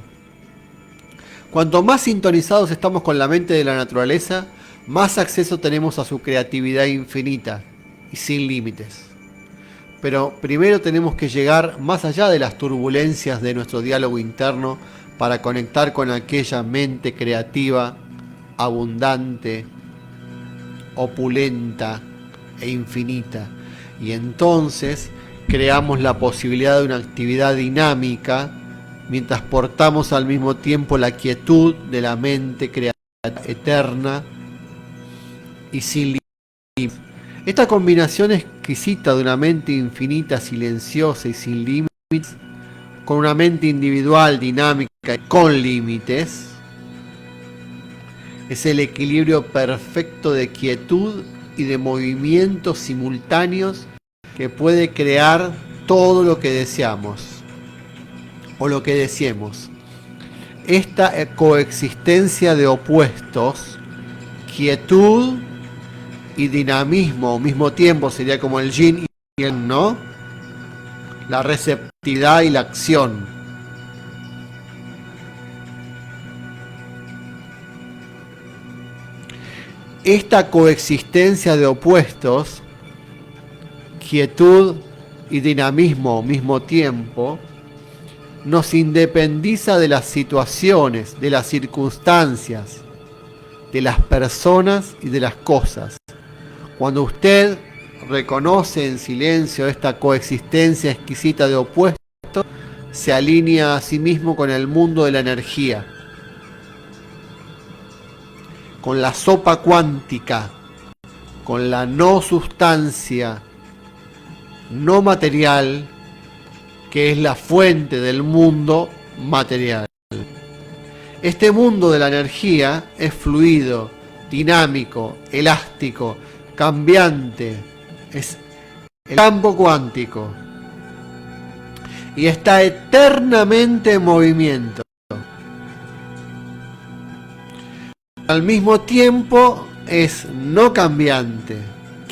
Cuanto más sintonizados estamos con la mente de la naturaleza, más acceso tenemos a su creatividad infinita y sin límites. Pero primero tenemos que llegar más allá de las turbulencias de nuestro diálogo interno para conectar con aquella mente creativa, abundante, opulenta e infinita. Y entonces creamos la posibilidad de una actividad dinámica mientras portamos al mismo tiempo la quietud de la mente creativa eterna y sin límites. Esta combinación exquisita de una mente infinita, silenciosa y sin límites, con una mente individual, dinámica y con límites, es el equilibrio perfecto de quietud y de movimientos simultáneos que puede crear todo lo que deseamos o lo que deseemos. Esta coexistencia de opuestos, quietud y dinamismo al mismo tiempo, sería como el yin y el no, la receptividad y la acción. Esta coexistencia de opuestos, quietud y dinamismo al mismo tiempo, nos independiza de las situaciones, de las circunstancias, de las personas y de las cosas. Cuando usted reconoce en silencio esta coexistencia exquisita de opuestos, se alinea a sí mismo con el mundo de la energía, con la sopa cuántica, con la no sustancia, no material, que es la fuente del mundo material. Este mundo de la energía es fluido, dinámico, elástico, cambiante, es el campo cuántico y está eternamente en movimiento. Al mismo tiempo es no cambiante,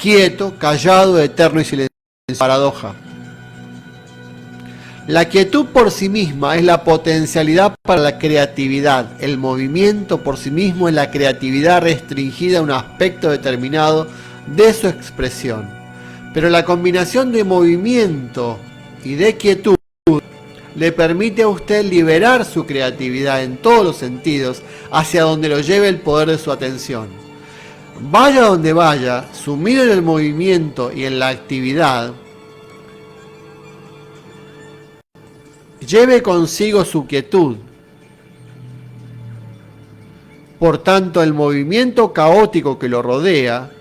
quieto, callado, eterno y silencioso. Paradoja. La quietud por sí misma es la potencialidad para la creatividad. El movimiento por sí mismo es la creatividad restringida a un aspecto determinado de su expresión. Pero la combinación de movimiento y de quietud le permite a usted liberar su creatividad en todos los sentidos hacia donde lo lleve el poder de su atención. Vaya donde vaya, sumido en el movimiento y en la actividad, lleve consigo su quietud. Por tanto, el movimiento caótico que lo rodea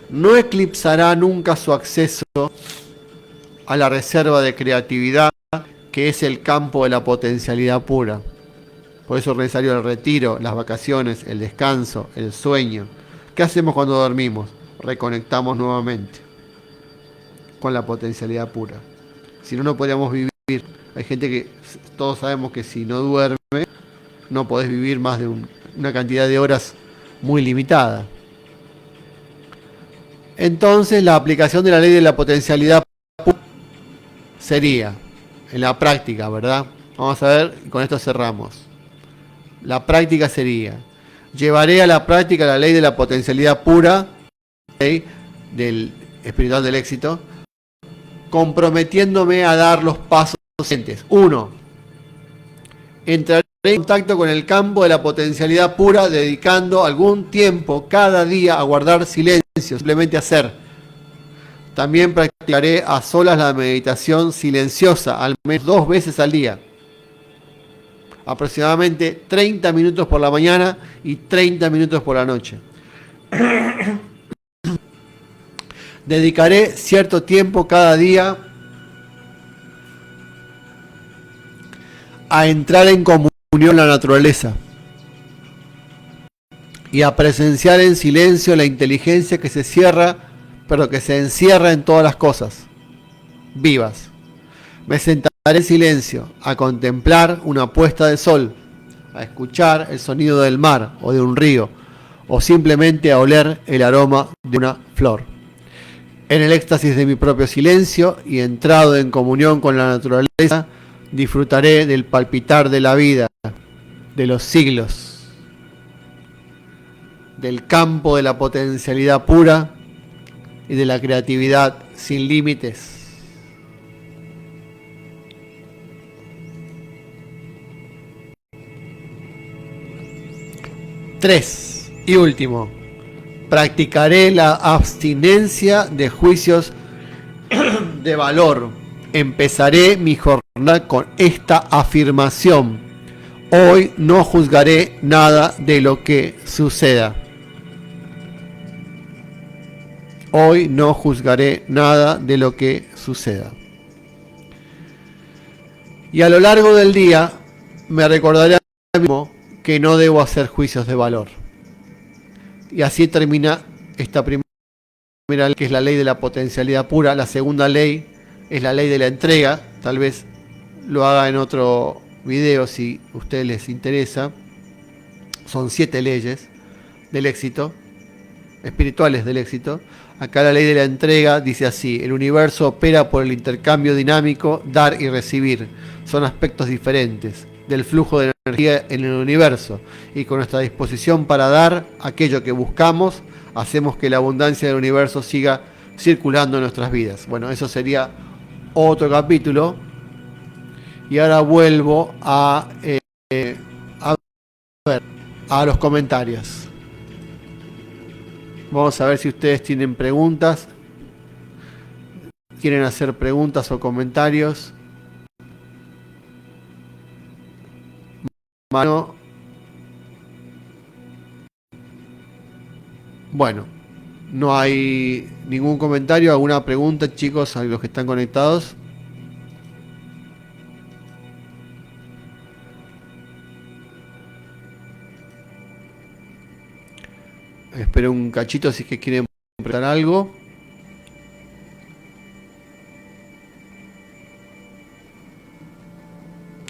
no eclipsará nunca su acceso a la reserva de creatividad que es el campo de la potencialidad pura. Por eso es necesario el retiro, las vacaciones, el descanso, el sueño. ¿Qué hacemos cuando dormimos? Reconectamos nuevamente con la potencialidad pura. Si no, no podríamos vivir. Hay gente que todos sabemos que si no duerme, no podés vivir más de una cantidad de horas muy limitada. Entonces, la aplicación de la ley de la potencialidad pura sería, en la práctica, ¿verdad? Vamos a ver, y con esto cerramos. La práctica sería: llevaré a la práctica la ley de la potencialidad pura, ley del espiritual del éxito, comprometiéndome a dar los pasos siguientes. 1. Entraré en contacto con el campo de la potencialidad pura, dedicando algún tiempo cada día a guardar silencio, simplemente hacer. También practicaré a solas la meditación silenciosa, al menos 2 veces al día. Aproximadamente 30 minutos por la mañana y 30 minutos por la noche. Dedicaré cierto tiempo cada día a entrar en comunión con la naturaleza y a presenciar en silencio la inteligencia que se encierra en todas las cosas vivas. Me sentaré en silencio a contemplar una puesta de sol, a escuchar el sonido del mar o de un río, o simplemente a oler el aroma de una flor. En el éxtasis de mi propio silencio y entrado en comunión con la naturaleza, disfrutaré del palpitar de la vida, de los siglos, del campo de la potencialidad pura y de la creatividad sin límites. Tres, y último, practicaré la abstinencia de juicios de valor. Empezaré mi jornada con esta afirmación: hoy no juzgaré nada de lo que suceda. Hoy no juzgaré nada de lo que suceda. Y a lo largo del día me recordaré a mí mismo que no debo hacer juicios de valor. Y así termina esta primera ley, que es la ley de la potencialidad pura. La segunda ley es la ley de la entrega. Tal vez lo haga en otro video si a ustedes les interesa. Son 7 leyes del éxito, espirituales del éxito. Acá la ley de la entrega dice así: el universo opera por el intercambio dinámico, dar y recibir. Son aspectos diferentes del flujo de energía en el universo, y con nuestra disposición para dar aquello que buscamos, hacemos que la abundancia del universo siga circulando en nuestras vidas. Bueno, eso sería otro capítulo. Y ahora vuelvo a ver, a los comentarios. Vamos a ver si ustedes tienen preguntas. ¿Quieren hacer preguntas o comentarios? Mano. Bueno, no hay ningún comentario, alguna pregunta, chicos, a los que están conectados. Espero un cachito si es que quieren preguntar algo.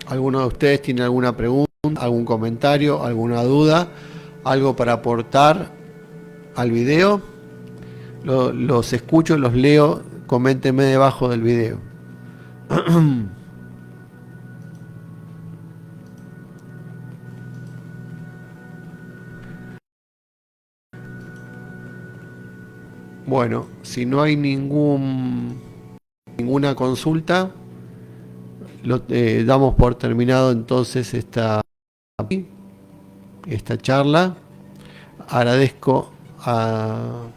¿Alguno de ustedes tiene alguna pregunta, algún comentario, alguna duda, algo para aportar al video? Los escucho, los leo, coméntenme debajo del video. Bueno, si no hay ninguna consulta, damos por terminado entonces esta charla. Agradezco a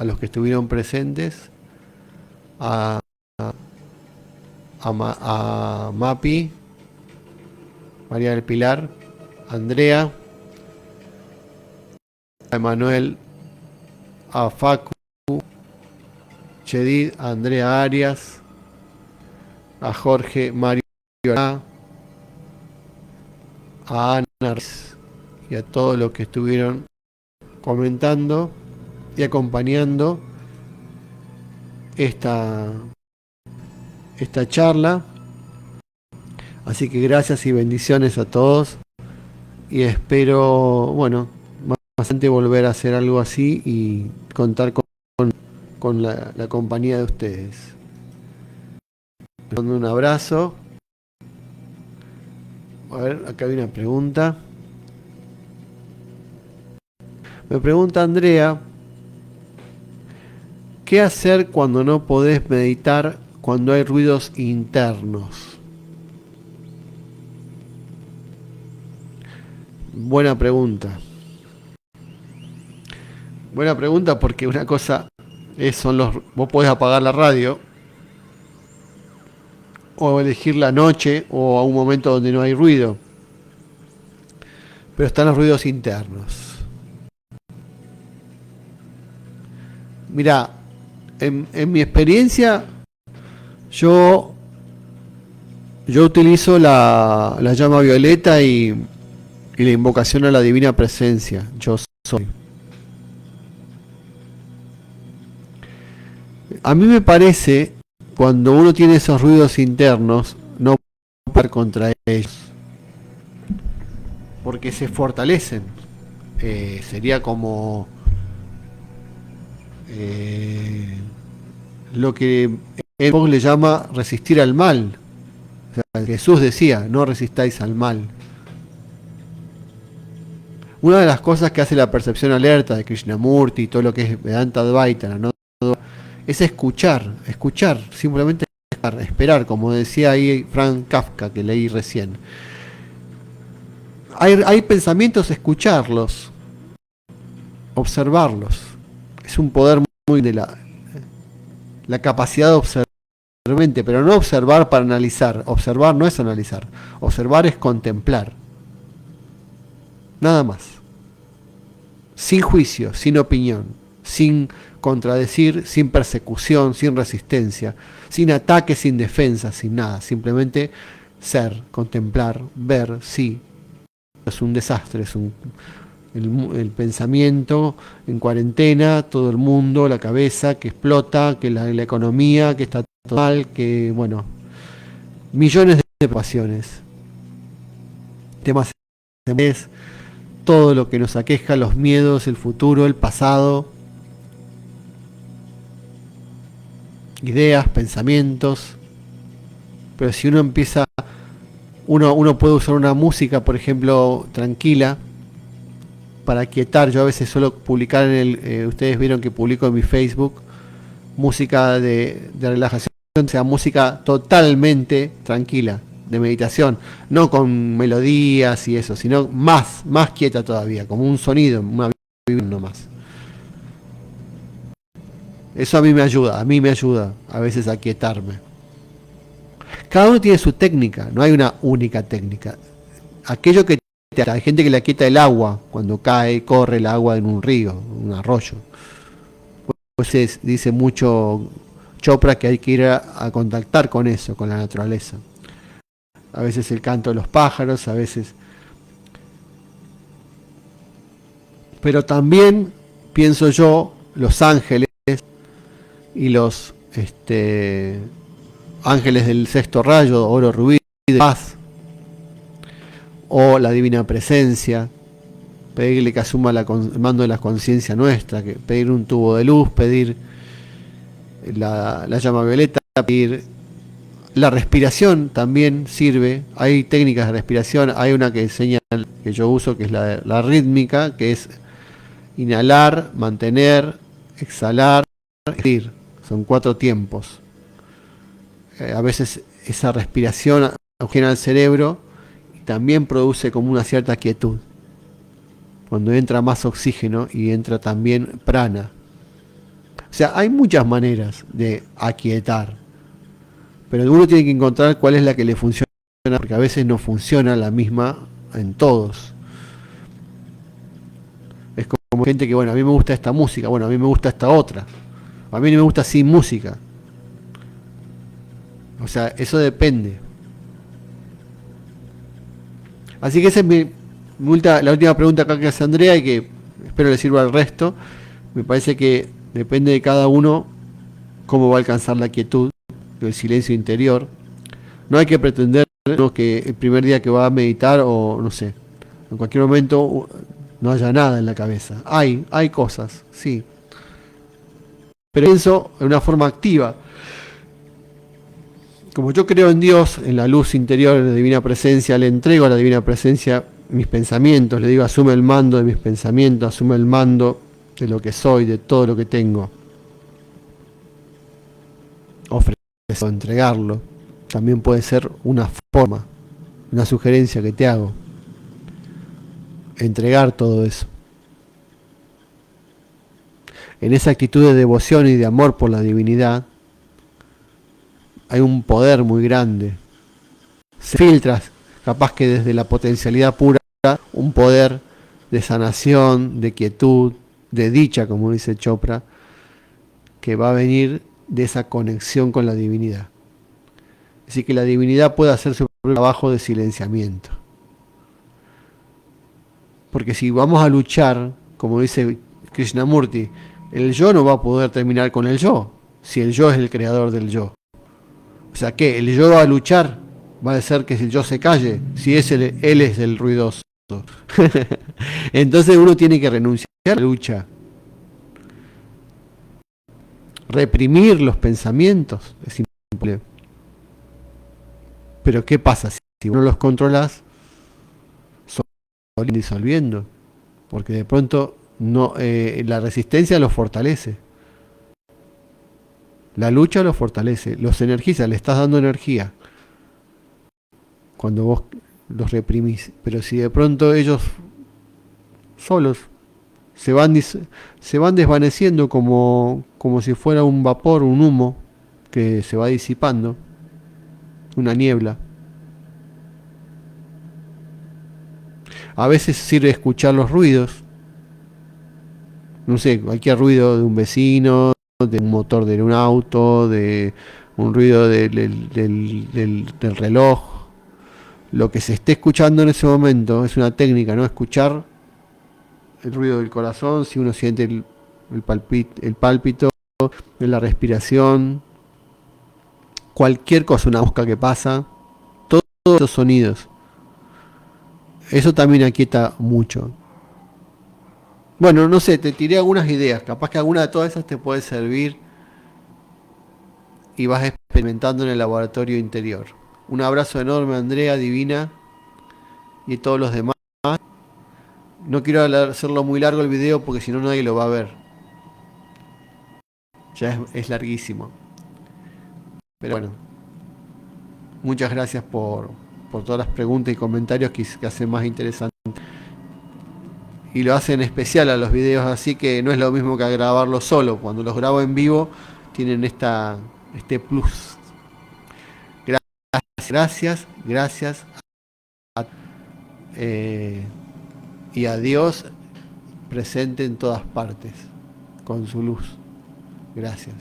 los que estuvieron presentes, a Mapi, María del Pilar, Andrea, a Emanuel, a Facu, Chedid, a Andrea Arias, a Jorge Mario, a Ana y a todos los que estuvieron comentando y acompañando esta charla. Así que gracias y bendiciones a todos, y espero, bueno, más adelante volver a hacer algo así y contar con la compañía de ustedes. Les mando un abrazo. A ver, acá hay una pregunta. Me pregunta Andrea, ¿qué hacer cuando no podés meditar cuando hay ruidos internos? Buena pregunta. Buena pregunta, porque una cosa vos podés apagar la radio o elegir la noche o a un momento donde no hay ruido, pero están los ruidos internos. Mirá, en mi experiencia, yo utilizo la llama violeta y la invocación a la divina presencia. Yo soy. A mí me parece, cuando uno tiene esos ruidos internos, no puede contra ellos, porque se fortalecen. Sería como lo que él le llama resistir al mal. O sea, Jesús decía, no resistáis al mal. Una de las cosas que hace la percepción alerta de Krishnamurti y todo lo que es Vedanta Advaita, ¿no?, es escuchar, simplemente esperar, como decía ahí Frank Kafka, que leí recién. Hay pensamientos, escucharlos, observarlos. Es un poder muy de la capacidad de observar, pero no observar para analizar. Observar no es analizar. Observar es contemplar. Nada más. Sin juicio, sin opinión, sin contradecir, sin persecución, sin resistencia, sin ataque, sin defensa, sin nada. Simplemente ser, contemplar, ver, sí. Es un desastre, es el pensamiento en cuarentena, todo el mundo, la cabeza que explota, que la economía que está todo mal, que bueno, millones de preocupaciones, temas, todo lo que nos aqueja, los miedos, el futuro, el pasado, ideas, pensamientos. Pero si uno empieza, uno puede usar una música, por ejemplo, tranquila, para quietar. Yo a veces suelo publicar ustedes vieron que publico en mi Facebook música de relajación, o sea, música totalmente tranquila, de meditación, no con melodías y eso, sino más quieta todavía, como un sonido, una vibración más. Eso a mí me ayuda a veces a quietarme. Cada uno tiene su técnica, no hay una única técnica. Aquello que hay gente que le quieta el agua cuando cae, corre el agua en un río, un arroyo. Pues dice mucho Chopra que hay que ir a contactar con eso, con la naturaleza. A veces el canto de los pájaros, a veces. Pero también pienso yo, los ángeles y los ángeles del sexto rayo, oro, rubí, de paz, o la divina presencia, pedirle que asuma el mando de la conciencia nuestra, que pedir un tubo de luz, pedir la llama violeta, pedir la respiración también sirve. Hay técnicas de respiración, hay una que enseña, que yo uso, que es la rítmica, que es inhalar, mantener, exhalar, exhalar. Son 4 tiempos. A veces esa respiración oxigena el cerebro y también produce como una cierta quietud. Cuando entra más oxígeno y entra también prana. O sea, hay muchas maneras de aquietar. Pero uno tiene que encontrar cuál es la que le funciona, porque a veces no funciona la misma en todos. Es como gente que, bueno, a mí me gusta esta música, bueno, a mí me gusta esta otra. A mí no me gusta sin música. O sea, eso depende. Así que esa es la última pregunta acá que hace Andrea y que espero le sirva al resto. Me parece que depende de cada uno cómo va a alcanzar la quietud, el silencio interior. No hay que pretender que el primer día que va a meditar o no sé, en cualquier momento no haya nada en la cabeza. Hay cosas, sí. Pero pienso en una forma activa. Como yo creo en Dios, en la luz interior, en la divina presencia, le entrego a la divina presencia mis pensamientos, le digo, asume el mando de mis pensamientos, asume el mando de lo que soy, de todo lo que tengo. Ofrecerlo, entregarlo, también puede ser una forma, una sugerencia que te hago. Entregar todo eso. En esa actitud de devoción y de amor por la divinidad, hay un poder muy grande. Se filtra, capaz que desde la potencialidad pura, un poder de sanación, de quietud, de dicha, como dice Chopra, que va a venir de esa conexión con la divinidad. Así que la divinidad puede hacer su trabajo de silenciamiento. Porque si vamos a luchar, como dice Krishnamurti, el yo no va a poder terminar con el yo, si el yo es el creador del yo. O sea que el yo va a luchar, va a ser que el yo se calle, si es él es el ruidoso. Entonces uno tiene que renunciar a la lucha. Reprimir los pensamientos es imposible. Pero ¿qué pasa? Si uno los controlas, se van disolviendo. Porque de pronto la resistencia los fortalece. La lucha los fortalece, los energiza, le estás dando energía. Cuando vos los reprimís. Pero si de pronto ellos solos se van desvaneciendo como si fuera un vapor, un humo que se va disipando, una niebla. A veces sirve escuchar los ruidos, no sé, cualquier ruido de un vecino, de un motor de un auto, de un ruido del reloj. Lo que se esté escuchando en ese momento es una técnica, ¿no? Escuchar el ruido del corazón, si uno siente el pálpito de la respiración, cualquier cosa, una mosca que pasa, todos esos sonidos. Eso también aquieta mucho. Bueno, no sé, te tiré algunas ideas, capaz que alguna de todas esas te puede servir y vas experimentando en el laboratorio interior. Un abrazo enorme, Andrea, divina, y todos los demás. No quiero hacerlo muy largo el video porque si no nadie lo va a ver. Ya es larguísimo. Pero bueno, Muchas gracias por todas las preguntas y comentarios que hacen más interesante. Y lo hacen especial a los videos, así que no es lo mismo que a grabarlo solo. Cuando los grabo en vivo tienen este plus. Gracias, gracias. eh, y a Dios presente en todas partes, con su luz. Gracias.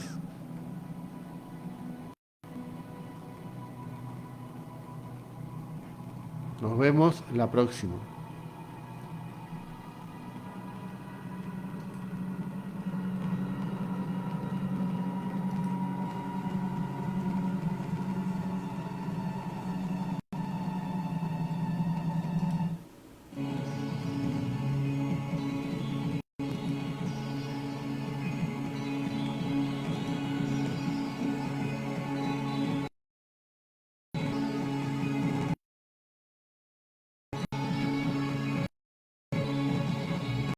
Nos vemos la próxima.